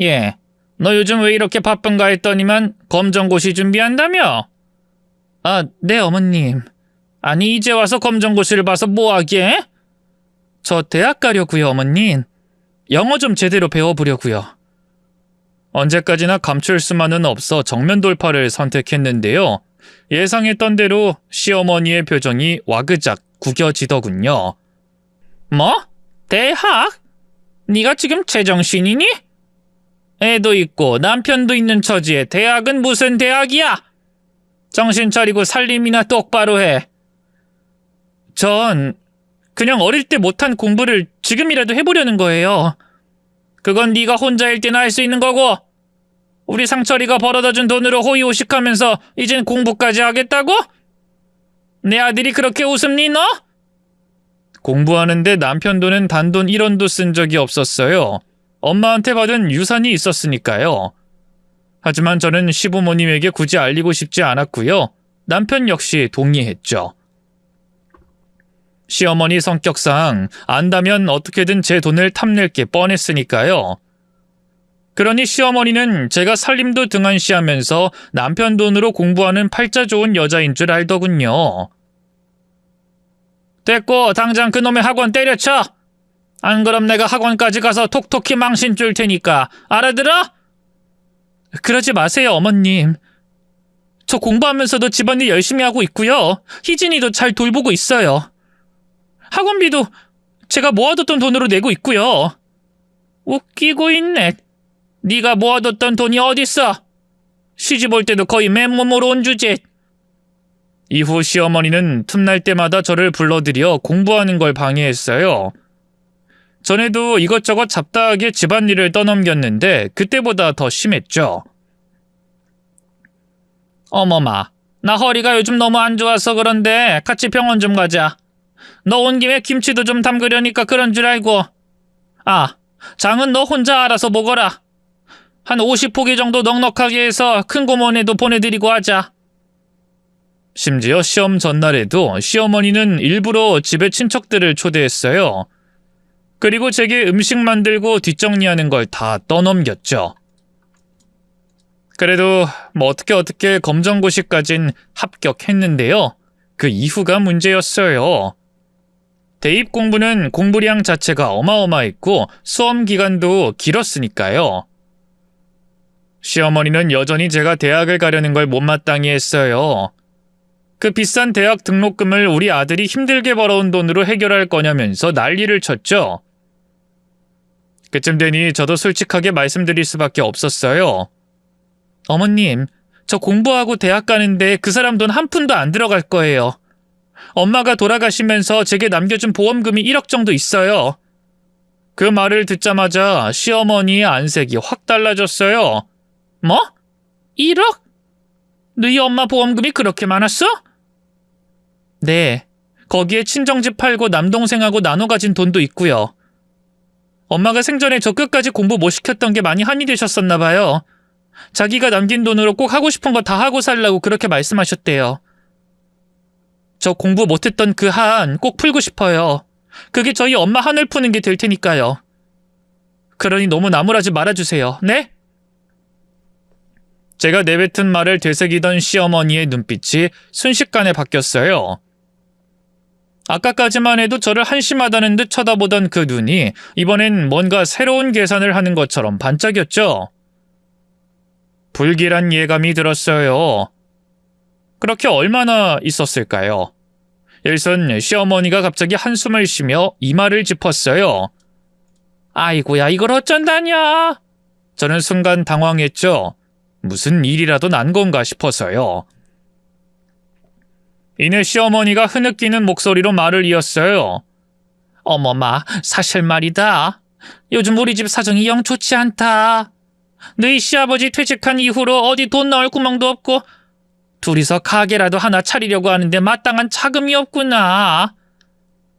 예, 너 요즘 왜 이렇게 바쁜가 했더니만 검정고시 준비한다며? 아, 네 어머님. 아니 이제 와서 검정고시를 봐서 뭐하게? 저 대학 가려고요 어머님. 영어 좀 제대로 배워보려고요. 언제까지나 감출 수만은 없어 정면 돌파를 선택했는데요. 예상했던 대로 시어머니의 표정이 와그작 구겨지더군요. 뭐? 대학? 네가 지금 제정신이니? 애도 있고 남편도 있는 처지에 대학은 무슨 대학이야? 정신 차리고 살림이나 똑바로 해. 전 그냥 어릴 때 못한 공부를 지금이라도 해보려는 거예요. 그건 네가 혼자일 때나 할 수 있는 거고 우리 상철이가 벌어다준 돈으로 호의호식하면서 이젠 공부까지 하겠다고? 내 아들이 그렇게 웃음니 너? 공부하는데 남편 돈은 단돈 1원도 쓴 적이 없었어요. 엄마한테 받은 유산이 있었으니까요. 하지만 저는 시부모님에게 굳이 알리고 싶지 않았고요. 남편 역시 동의했죠. 시어머니 성격상 안다면 어떻게든 제 돈을 탐낼 게 뻔했으니까요. 그러니 시어머니는 제가 살림도 등한시하면서 남편 돈으로 공부하는 팔자 좋은 여자인 줄 알더군요. 됐고 당장 그놈의 학원 때려쳐. 안 그럼 내가 학원까지 가서 톡톡히 망신 줄 테니까 알아들어? 그러지 마세요 어머님. 저 공부하면서도 집안일 열심히 하고 있고요. 희진이도 잘 돌보고 있어요. 학원비도 제가 모아뒀던 돈으로 내고 있고요. 웃기고 있네. 네가 모아뒀던 돈이 어딨어? 시집 올 때도 거의 맨몸으로 온 주제. 이후 시어머니는 틈날 때마다 저를 불러들여 공부하는 걸 방해했어요. 전에도 이것저것 잡다하게 집안일을 떠넘겼는데 그때보다 더 심했죠. 어머마, 나 허리가 요즘 너무 안 좋아서 그런데 같이 병원 좀 가자. 너 온 김에 김치도 좀 담그려니까 그런 줄 알고. 아, 장은 너 혼자 알아서 먹어라. 한 50포기 정도 넉넉하게 해서 큰 고모네도 보내드리고 하자. 심지어 시험 전날에도 시어머니는 일부러 집에 친척들을 초대했어요. 그리고 제게 음식 만들고 뒷정리하는 걸 다 떠넘겼죠. 그래도 뭐 어떻게 검정고시까진 합격했는데요. 그 이후가 문제였어요. 대입 공부는 공부량 자체가 어마어마했고 수험 기간도 길었으니까요. 시어머니는 여전히 제가 대학을 가려는 걸 못마땅해 했어요. 그 비싼 대학 등록금을 우리 아들이 힘들게 벌어온 돈으로 해결할 거냐면서 난리를 쳤죠. 그쯤 되니 저도 솔직하게 말씀드릴 수밖에 없었어요. 어머님, 저 공부하고 대학 가는데 그 사람 돈 한 푼도 안 들어갈 거예요. 엄마가 돌아가시면서 제게 남겨준 보험금이 1억 정도 있어요. 그 말을 듣자마자 시어머니의 안색이 확 달라졌어요. 뭐? 1억? 너희 엄마 보험금이 그렇게 많았어? 네, 거기에 친정집 팔고 남동생하고 나눠 가진 돈도 있고요. 엄마가 생전에 저 끝까지 공부 못 시켰던 게 많이 한이 되셨었나 봐요. 자기가 남긴 돈으로 꼭 하고 싶은 거 다 하고 살라고 그렇게 말씀하셨대요. 저 공부 못했던 그 한 꼭 풀고 싶어요. 그게 저희 엄마 한을 푸는 게 될 테니까요. 그러니 너무 나무라지 말아주세요. 네? 제가 내뱉은 말을 되새기던 시어머니의 눈빛이 순식간에 바뀌었어요. 아까까지만 해도 저를 한심하다는 듯 쳐다보던 그 눈이 이번엔 뭔가 새로운 계산을 하는 것처럼 반짝였죠. 불길한 예감이 들었어요. 그렇게 얼마나 있었을까요? 일선 시어머니가 갑자기 한숨을 쉬며 이마를 짚었어요. 아이고야, 이걸 어쩐다냐? 저는 순간 당황했죠. 무슨 일이라도 난 건가 싶어서요. 이내 시어머니가 흐느끼는 목소리로 말을 이었어요. 어머마, 사실 말이다. 요즘 우리 집 사정이 영 좋지 않다. 너희 시아버지 퇴직한 이후로 어디 돈 넣을 구멍도 없고 둘이서 가게라도 하나 차리려고 하는데 마땅한 자금이 없구나.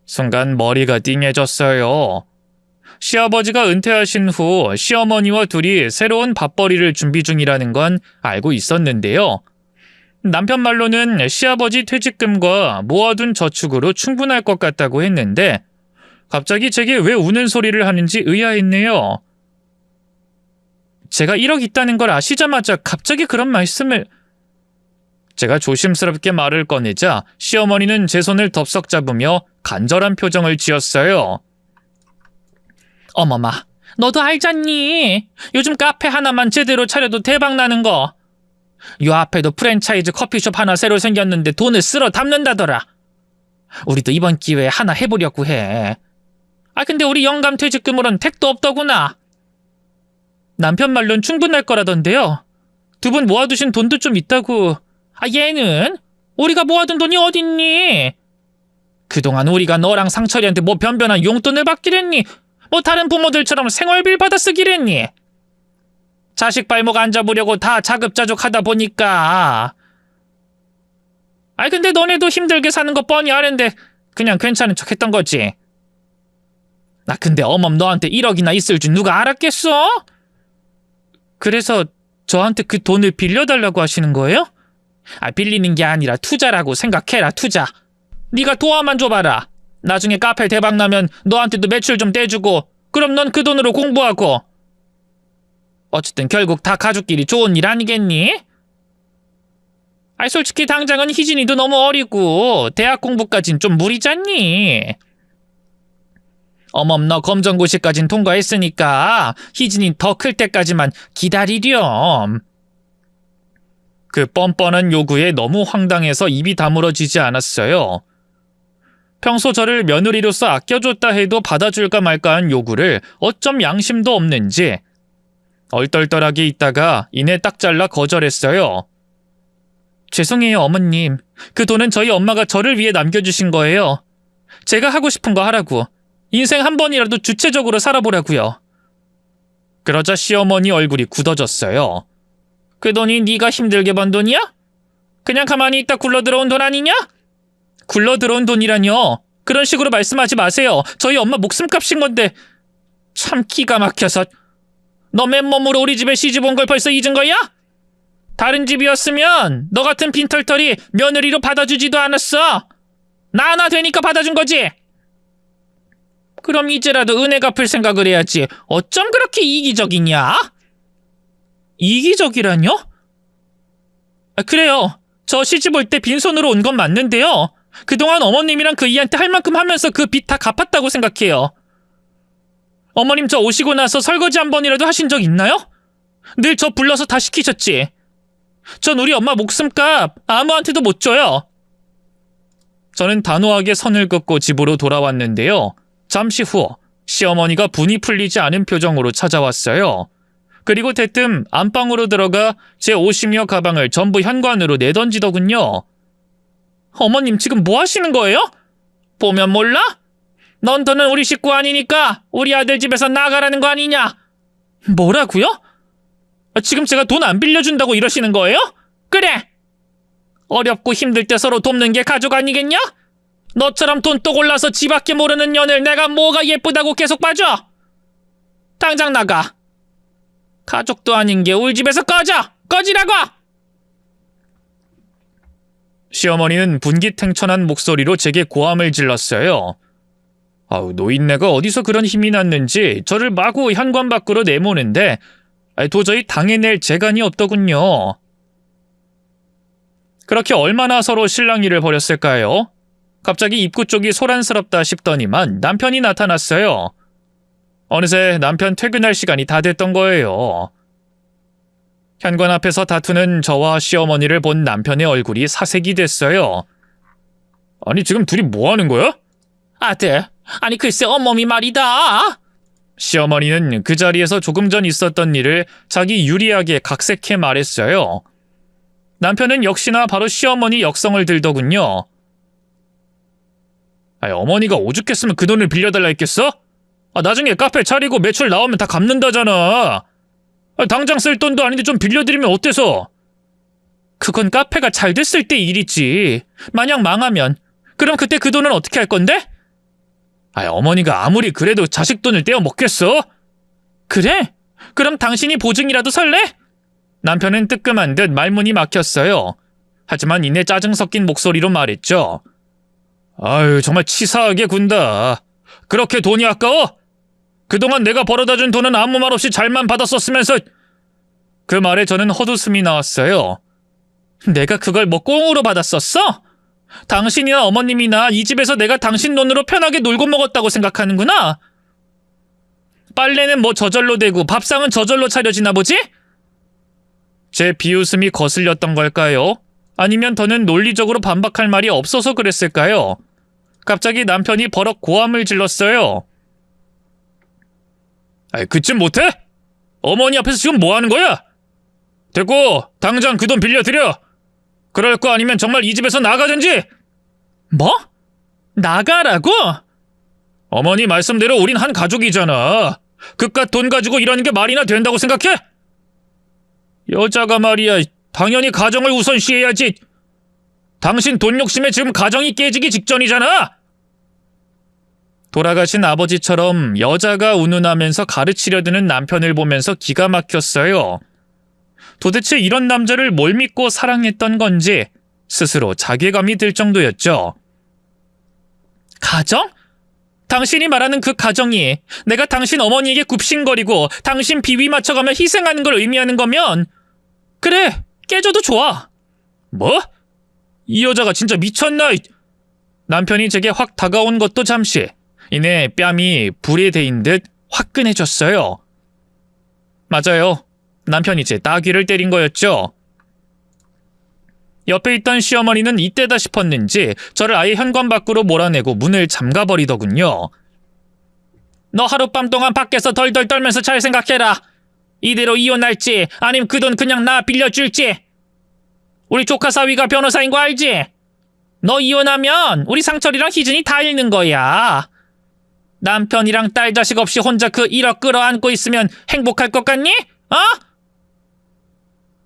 순간 머리가 띵해졌어요. 시아버지가 은퇴하신 후 시어머니와 둘이 새로운 밥벌이를 준비 중이라는 건 알고 있었는데요. 남편 말로는 시아버지 퇴직금과 모아둔 저축으로 충분할 것 같다고 했는데 갑자기 제게 왜 우는 소리를 하는지 의아했네요. 제가 1억 있다는 걸 아시자마자 갑자기 그런 말씀을... 제가 조심스럽게 말을 꺼내자 시어머니는 제 손을 덥석 잡으며 간절한 표정을 지었어요. 어머마, 너도 알잖니? 요즘 카페 하나만 제대로 차려도 대박 나는 거. 요 앞에도 프랜차이즈 커피숍 하나 새로 생겼는데 돈을 쓸어 담는다더라. 우리도 이번 기회에 하나 해보려고 해. 근데 우리 영감 퇴직금으론 택도 없더구나. 남편 말론 충분할 거라던데요. 두 분 모아두신 돈도 좀 있다고. 얘는? 우리가 모아둔 돈이 어딨니? 그동안 우리가 너랑 상철이한테 뭐 변변한 용돈을 받기랬니? 뭐 다른 부모들처럼 생활비를 받아 쓰기랬니? 자식 발목 안 잡으려고 다 자급자족 하다 보니까. 근데 너네도 힘들게 사는 거 뻔히 아는데 그냥 괜찮은 척 했던 거지. 근데 어멈 너한테 1억이나 있을 줄 누가 알았겠어? 그래서 저한테 그 돈을 빌려달라고 하시는 거예요? 빌리는 게 아니라 투자라고 생각해라, 투자. 네가 도와만 줘봐라. 나중에 카페 대박 나면 너한테도 매출 좀 떼주고 그럼 넌 그 돈으로 공부하고. 어쨌든 결국 다 가족끼리 좋은 일 아니겠니? 솔직히 당장은 희진이도 너무 어리고 대학 공부까진 좀 무리잖니. 어멈 너 검정고시까진 통과했으니까 희진이 더 클 때까지만 기다리렴. 그 뻔뻔한 요구에 너무 황당해서 입이 다물어지지 않았어요. 평소 저를 며느리로서 아껴줬다 해도 받아줄까 말까한 요구를 어쩜 양심도 없는지 얼떨떨하게 있다가 이내 딱 잘라 거절했어요. 죄송해요, 어머님. 그 돈은 저희 엄마가 저를 위해 남겨주신 거예요. 제가 하고 싶은 거 하라고. 인생 한 번이라도 주체적으로 살아보라고요. 그러자 시어머니 얼굴이 굳어졌어요. 그 돈이 네가 힘들게 번 돈이야? 그냥 가만히 있다 굴러들어온 돈 아니냐? 굴러들어온 돈이라뇨. 그런 식으로 말씀하지 마세요. 저희 엄마 목숨값인 건데. 참 기가 막혀서. 너 맨몸으로 우리 집에 시집 온 걸 벌써 잊은 거야? 다른 집이었으면 너 같은 빈털털이 며느리로 받아주지도 않았어. 나 하나 되니까 받아준 거지. 그럼 이제라도 은혜 갚을 생각을 해야지. 어쩜 그렇게 이기적이냐? 이기적이라뇨? 그래요. 저 시집 올 때 빈손으로 온 건 맞는데요. 그동안 어머님이랑 그 이한테 할 만큼 하면서 그 빚 다 갚았다고 생각해요. 어머님 저 오시고 나서 설거지 한 번이라도 하신 적 있나요? 늘 저 불러서 다 시키셨지. 전 우리 엄마 목숨값 아무한테도 못 줘요. 저는 단호하게 선을 긋고 집으로 돌아왔는데요. 잠시 후 시어머니가 분이 풀리지 않은 표정으로 찾아왔어요. 그리고 대뜸 안방으로 들어가 제 옷이며 가방을 전부 현관으로 내던지더군요. 어머님 지금 뭐 하시는 거예요? 보면 몰라? 넌 더는 우리 식구 아니니까 우리 아들 집에서 나가라는 거 아니냐? 뭐라고요? 지금 제가 돈 안 빌려준다고 이러시는 거예요? 그래! 어렵고 힘들 때 서로 돕는 게 가족 아니겠냐? 너처럼 돈독 올라서 지밖에 모르는 년을 내가 뭐가 예쁘다고 계속 봐줘? 당장 나가. 가족도 아닌 게 우리 집에서 꺼져! 꺼지라고! 시어머니는 분기탱천한 목소리로 제게 고함을 질렀어요. 노인네가 어디서 그런 힘이 났는지 저를 마구 현관 밖으로 내모는데 도저히 당해낼 재간이 없더군요. 그렇게 얼마나 서로 실랑이를 벌였을까요? 갑자기 입구 쪽이 소란스럽다 싶더니만 남편이 나타났어요. 어느새 남편 퇴근할 시간이 다 됐던 거예요. 현관 앞에서 다투는 저와 시어머니를 본 남편의 얼굴이 사색이 됐어요. 아니, 지금 둘이 뭐 하는 거야? 아들, 아니 글쎄 어머니 말이다. 시어머니는 그 자리에서 조금 전 있었던 일을 자기 유리하게 각색해 말했어요. 남편은 역시나 바로 시어머니 역성을 들더군요. 아니, 어머니가 오죽했으면 그 돈을 빌려달라 했겠어? 나중에 카페 차리고 매출 나오면 다 갚는다잖아. 당장 쓸 돈도 아닌데 좀 빌려드리면 어때서? 그건 카페가 잘 됐을 때 일이지. 만약 망하면 그럼 그때 그 돈은 어떻게 할 건데? 어머니가 아무리 그래도 자식 돈을 떼어 먹겠어? 그래? 그럼 당신이 보증이라도 설래? 남편은 뜨끔한 듯 말문이 막혔어요. 하지만 이내 짜증 섞인 목소리로 말했죠. 아유, 정말 치사하게 군다. 그렇게 돈이 아까워? 그동안 내가 벌어다 준 돈은 아무 말 없이 잘만 받았었으면서. 그 말에 저는 헛웃음이 나왔어요. 내가 그걸 뭐 꽁으로 받았었어? 당신이나 어머님이나 이 집에서 내가 당신 돈으로 편하게 놀고 먹었다고 생각하는구나? 빨래는 뭐 저절로 되고 밥상은 저절로 차려지나 보지? 제 비웃음이 거슬렸던 걸까요? 아니면 더는 논리적으로 반박할 말이 없어서 그랬을까요? 갑자기 남편이 버럭 고함을 질렀어요. 그쯤 못해? 어머니 앞에서 지금 뭐 하는 거야? 됐고, 당장 그 돈 빌려드려. 그럴 거 아니면 정말 이 집에서 나가든지. 뭐? 나가라고? 어머니 말씀대로 우린 한 가족이잖아. 그깟 돈 가지고 이러는 게 말이나 된다고 생각해? 여자가 말이야, 당연히 가정을 우선시해야지. 당신 돈 욕심에 지금 가정이 깨지기 직전이잖아. 돌아가신 아버지처럼 여자가 운운하면서 가르치려 드는 남편을 보면서 기가 막혔어요. 도대체 이런 남자를 뭘 믿고 사랑했던 건지 스스로 자괴감이 들 정도였죠. 가정? 당신이 말하는 그 가정이 내가 당신 어머니에게 굽신거리고 당신 비위 맞춰가며 희생하는 걸 의미하는 거면 그래, 깨져도 좋아. 뭐? 이 여자가 진짜 미쳤나? 남편이 제게 확 다가온 것도 잠시. 이내 뺨이 불에 데인 듯 화끈해졌어요. 맞아요. 남편이 제 따귀를 때린 거였죠. 옆에 있던 시어머니는 이때다 싶었는지 저를 아예 현관 밖으로 몰아내고 문을 잠가버리더군요. 너 하룻밤 동안 밖에서 덜덜 떨면서 잘 생각해라. 이대로 이혼할지 아님 그 돈 그냥 나 빌려줄지. 우리 조카 사위가 변호사인 거 알지? 너 이혼하면 우리 상철이랑 희진이 다 잃는 거야. 남편이랑 딸 자식 없이 혼자 그 1억 끌어안고 있으면 행복할 것 같니? 어?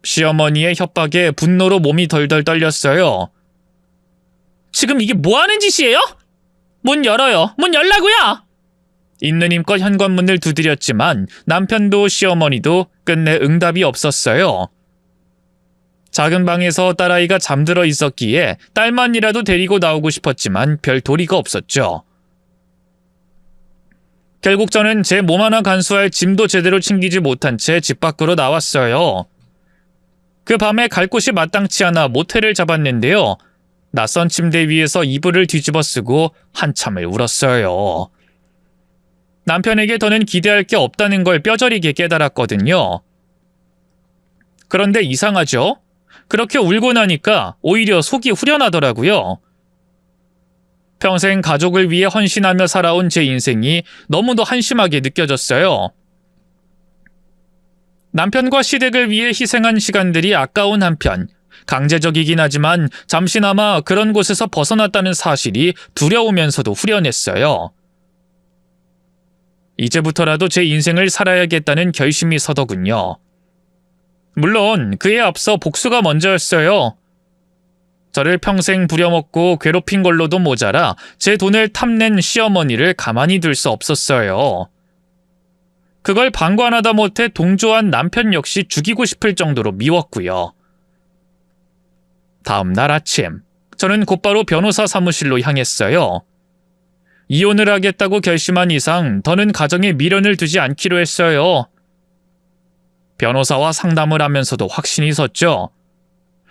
시어머니의 협박에 분노로 몸이 덜덜 떨렸어요. 지금 이게 뭐 하는 짓이에요? 문 열어요. 문 열라고요. 있는 힘껏 현관문을 두드렸지만 남편도 시어머니도 끝내 응답이 없었어요. 작은 방에서 딸아이가 잠들어 있었기에 딸만이라도 데리고 나오고 싶었지만 별 도리가 없었죠. 결국 저는 제 몸 하나 간수할 짐도 제대로 챙기지 못한 채 집 밖으로 나왔어요. 그 밤에 갈 곳이 마땅치 않아 모텔을 잡았는데요. 낯선 침대 위에서 이불을 뒤집어 쓰고 한참을 울었어요. 남편에게 더는 기대할 게 없다는 걸 뼈저리게 깨달았거든요. 그런데 이상하죠? 그렇게 울고 나니까 오히려 속이 후련하더라고요. 평생 가족을 위해 헌신하며 살아온 제 인생이 너무도 한심하게 느껴졌어요. 남편과 시댁을 위해 희생한 시간들이 아까운 한편 강제적이긴 하지만 잠시나마 그런 곳에서 벗어났다는 사실이 두려우면서도 후련했어요. 이제부터라도 제 인생을 살아야겠다는 결심이 서더군요. 물론 그에 앞서 복수가 먼저였어요. 저를 평생 부려먹고 괴롭힌 걸로도 모자라 제 돈을 탐낸 시어머니를 가만히 둘 수 없었어요. 그걸 방관하다 못해 동조한 남편 역시 죽이고 싶을 정도로 미웠고요. 다음 날 아침, 저는 곧바로 변호사 사무실로 향했어요. 이혼을 하겠다고 결심한 이상 더는 가정에 미련을 두지 않기로 했어요. 변호사와 상담을 하면서도 확신이 섰죠.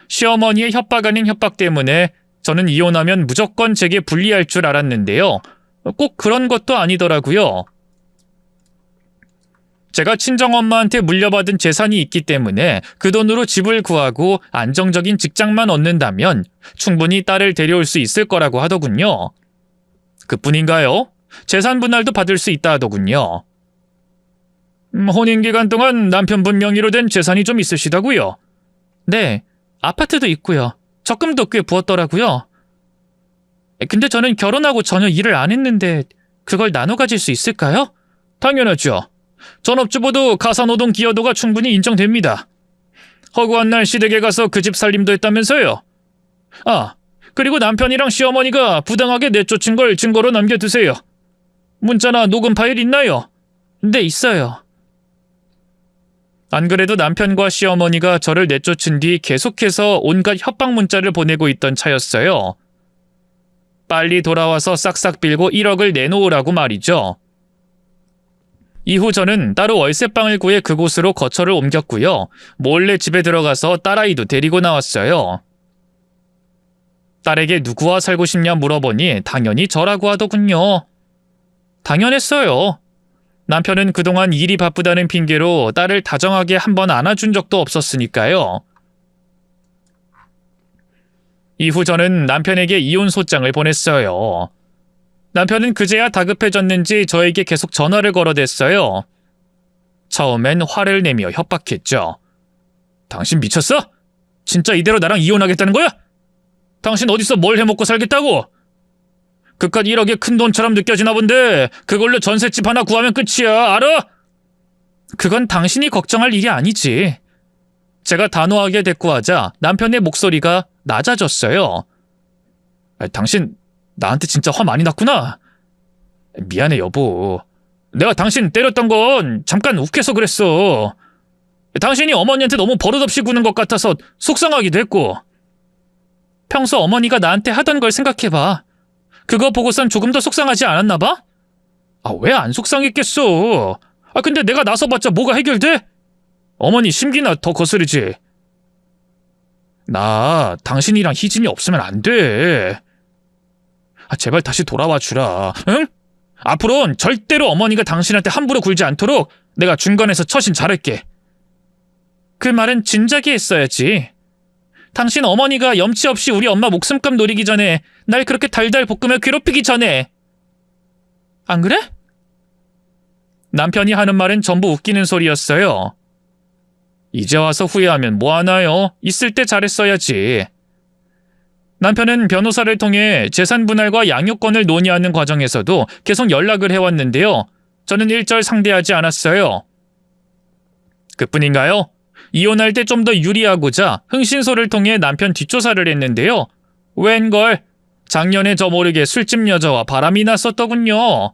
시어머니의 협박 아닌 협박 때문에 저는 이혼하면 무조건 제게 불리할 줄 알았는데요. 꼭 그런 것도 아니더라고요. 제가 친정엄마한테 물려받은 재산이 있기 때문에 그 돈으로 집을 구하고 안정적인 직장만 얻는다면 충분히 딸을 데려올 수 있을 거라고 하더군요. 그뿐인가요? 재산 분할도 받을 수 있다 하더군요. 혼인 기간 동안 남편분 명의로 된 재산이 좀 있으시다고요? 네, 아파트도 있고요. 적금도 꽤 부었더라고요. 근데 저는 결혼하고 전혀 일을 안 했는데 그걸 나눠 가질 수 있을까요? 당연하죠. 전업주부도 가사노동 기여도가 충분히 인정됩니다. 허구한 날 시댁에 가서 그 집 살림도 했다면서요? 아, 그리고 남편이랑 시어머니가 부당하게 내쫓은 걸 증거로 남겨두세요. 문자나 녹음 파일 있나요? 네, 있어요. 안 그래도 남편과 시어머니가 저를 내쫓은 뒤 계속해서 온갖 협박 문자를 보내고 있던 차였어요. 빨리 돌아와서 싹싹 빌고 1억을 내놓으라고 말이죠. 이후 저는 따로 월세방을 구해 그곳으로 거처를 옮겼고요. 몰래 집에 들어가서 딸아이도 데리고 나왔어요. 딸에게 누구와 살고 싶냐 물어보니 당연히 저라고 하더군요. 당연했어요. 남편은 그동안 일이 바쁘다는 핑계로 딸을 다정하게 한번 안아준 적도 없었으니까요. 이후 저는 남편에게 이혼 소장을 보냈어요. 남편은 그제야 다급해졌는지 저에게 계속 전화를 걸어댔어요. 처음엔 화를 내며 협박했죠. 당신 미쳤어? 진짜 이대로 나랑 이혼하겠다는 거야? 당신 어디서 뭘 해먹고 살겠다고? 그깟 1억의 큰 돈처럼 느껴지나 본데 그걸로 전셋집 하나 구하면 끝이야, 알아? 그건 당신이 걱정할 일이 아니지. 제가 단호하게 대꾸하자 남편의 목소리가 낮아졌어요. 당신 나한테 진짜 화 많이 났구나. 미안해 여보. 내가 당신 때렸던 건 잠깐 욱해서 그랬어. 당신이 어머니한테 너무 버릇없이 구는 것 같아서 속상하기도 했고. 평소 어머니가 나한테 하던 걸 생각해봐. 그거 보고선 조금 더 속상하지 않았나 봐? 왜 안 속상했겠어. 근데 내가 나서봤자 뭐가 해결돼? 어머니 심기나 더 거스르지. 나 당신이랑 희진이 없으면 안 돼. 제발 다시 돌아와 주라. 응? 앞으로는 절대로 어머니가 당신한테 함부로 굴지 않도록 내가 중간에서 처신 잘할게. 그 말은 진작에 했어야지. 당신 어머니가 염치 없이 우리 엄마 목숨값 노리기 전에 날 그렇게 달달 볶으며 괴롭히기 전에. 안 그래? 남편이 하는 말은 전부 웃기는 소리였어요. 이제 와서 후회하면 뭐하나요? 있을 때 잘했어야지. 남편은 변호사를 통해 재산 분할과 양육권을 논의하는 과정에서도 계속 연락을 해왔는데요. 저는 일절 상대하지 않았어요. 그뿐인가요? 이혼할 때 좀 더 유리하고자 흥신소를 통해 남편 뒷조사를 했는데요. 웬걸? 작년에 저 모르게 술집 여자와 바람이 났었더군요.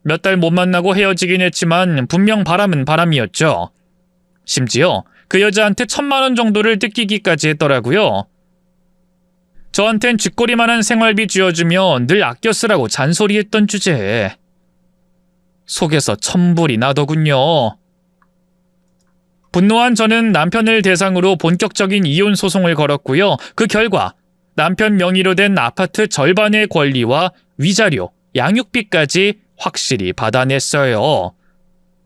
몇 달 못 만나고 헤어지긴 했지만 분명 바람은 바람이었죠. 심지어 그 여자한테 1,000만 원 정도를 뜯기기까지 했더라고요. 저한텐 쥐꼬리만한 생활비 쥐어주며 늘 아껴 쓰라고 잔소리했던 주제에 속에서 천불이 나더군요. 분노한 저는 남편을 대상으로 본격적인 이혼 소송을 걸었고요. 그 결과 남편 명의로 된 아파트 절반의 권리와 위자료, 양육비까지 확실히 받아냈어요.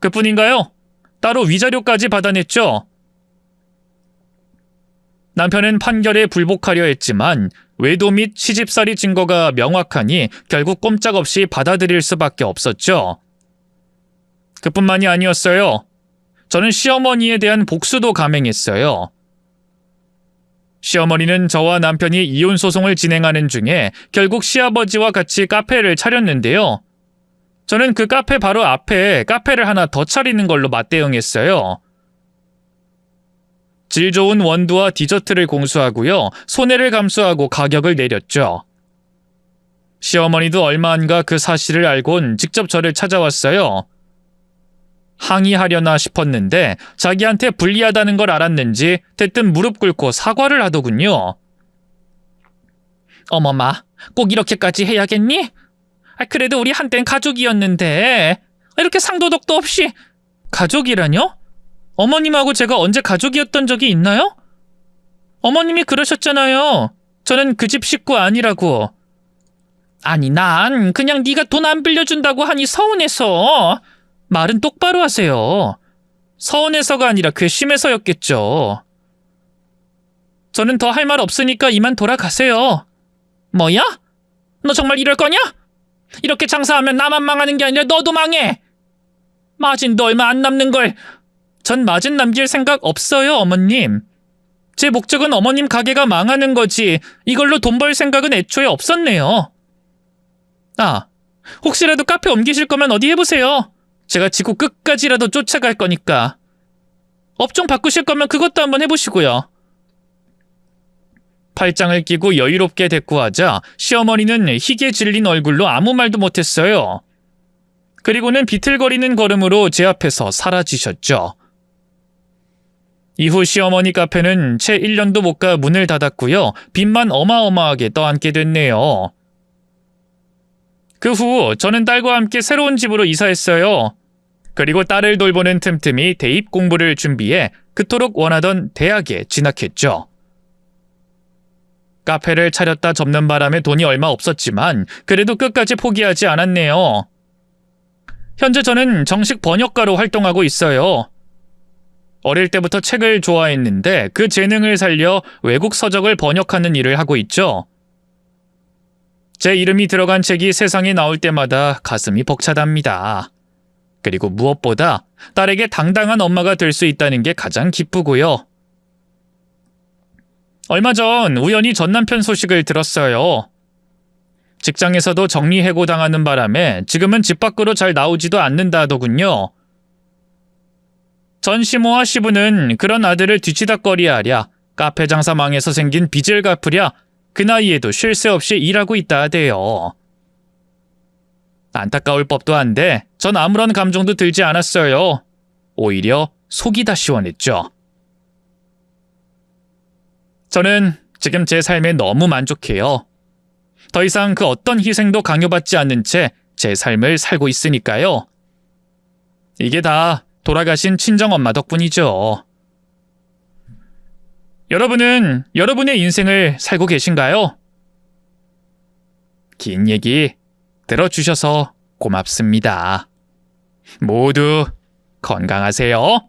그뿐인가요? 따로 위자료까지 받아냈죠. 남편은 판결에 불복하려 했지만 외도 및 시집살이 증거가 명확하니 결국 꼼짝없이 받아들일 수밖에 없었죠. 그뿐만이 아니었어요. 저는 시어머니에 대한 복수도 감행했어요. 시어머니는 저와 남편이 이혼 소송을 진행하는 중에 결국 시아버지와 같이 카페를 차렸는데요. 저는 그 카페 바로 앞에 카페를 하나 더 차리는 걸로 맞대응했어요. 질 좋은 원두와 디저트를 공수하고요. 손해를 감수하고 가격을 내렸죠. 시어머니도 얼마 안가 그 사실을 알곤 직접 저를 찾아왔어요. 항의하려나 싶었는데 자기한테 불리하다는 걸 알았는지 대뜸 무릎 꿇고 사과를 하더군요. 어머마, 꼭 이렇게까지 해야겠니? 그래도 우리 한땐 가족이었는데 이렇게 상도덕도 없이. 가족이라뇨? 어머님하고 제가 언제 가족이었던 적이 있나요? 어머님이 그러셨잖아요. 저는 그 집 식구 아니라고. 아니 난 그냥 네가 돈 안 빌려준다고 하니 서운해서. 말은 똑바로 하세요. 서운해서가 아니라 괘씸해서였겠죠. 저는 더 할 말 없으니까 이만 돌아가세요. 뭐야? 너 정말 이럴 거냐? 이렇게 장사하면 나만 망하는 게 아니라 너도 망해. 마진도 얼마 안 남는 걸. 전 마진 남길 생각 없어요, 어머님. 제 목적은 어머님 가게가 망하는 거지 이걸로 돈 벌 생각은 애초에 없었네요. 아, 혹시라도 카페 옮기실 거면 어디 해보세요. 제가 지구 끝까지라도 쫓아갈 거니까. 업종 바꾸실 거면 그것도 한번 해보시고요. 팔짱을 끼고 여유롭게 대꾸하자 시어머니는 희게 질린 얼굴로 아무 말도 못했어요. 그리고는 비틀거리는 걸음으로 제 앞에서 사라지셨죠. 이후 시어머니 카페는 채 1년도 못 가 문을 닫았고요. 빚만 어마어마하게 떠안게 됐네요. 그 후 저는 딸과 함께 새로운 집으로 이사했어요. 그리고 딸을 돌보는 틈틈이 대입 공부를 준비해 그토록 원하던 대학에 진학했죠. 카페를 차렸다 접는 바람에 돈이 얼마 없었지만 그래도 끝까지 포기하지 않았네요. 현재 저는 정식 번역가로 활동하고 있어요. 어릴 때부터 책을 좋아했는데 그 재능을 살려 외국 서적을 번역하는 일을 하고 있죠. 제 이름이 들어간 책이 세상에 나올 때마다 가슴이 벅차답니다. 그리고 무엇보다 딸에게 당당한 엄마가 될 수 있다는 게 가장 기쁘고요. 얼마 전 우연히 전 남편 소식을 들었어요. 직장에서도 정리해고 당하는 바람에 지금은 집 밖으로 잘 나오지도 않는다 하더군요. 전 시모와 시부는 그런 아들을 뒤치다꺼리하랴 카페 장사 망해서 생긴 빚을 갚으랴 그 나이에도 쉴 새 없이 일하고 있다 하대요. 안타까울 법도 한데 전 아무런 감정도 들지 않았어요. 오히려 속이 다 시원했죠. 저는 지금 제 삶에 너무 만족해요. 더 이상 그 어떤 희생도 강요받지 않는 채 제 삶을 살고 있으니까요. 이게 다 돌아가신 친정엄마 덕분이죠. 여러분은 여러분의 인생을 살고 계신가요? 긴 얘기 들어주셔서 고맙습니다. 모두 건강하세요.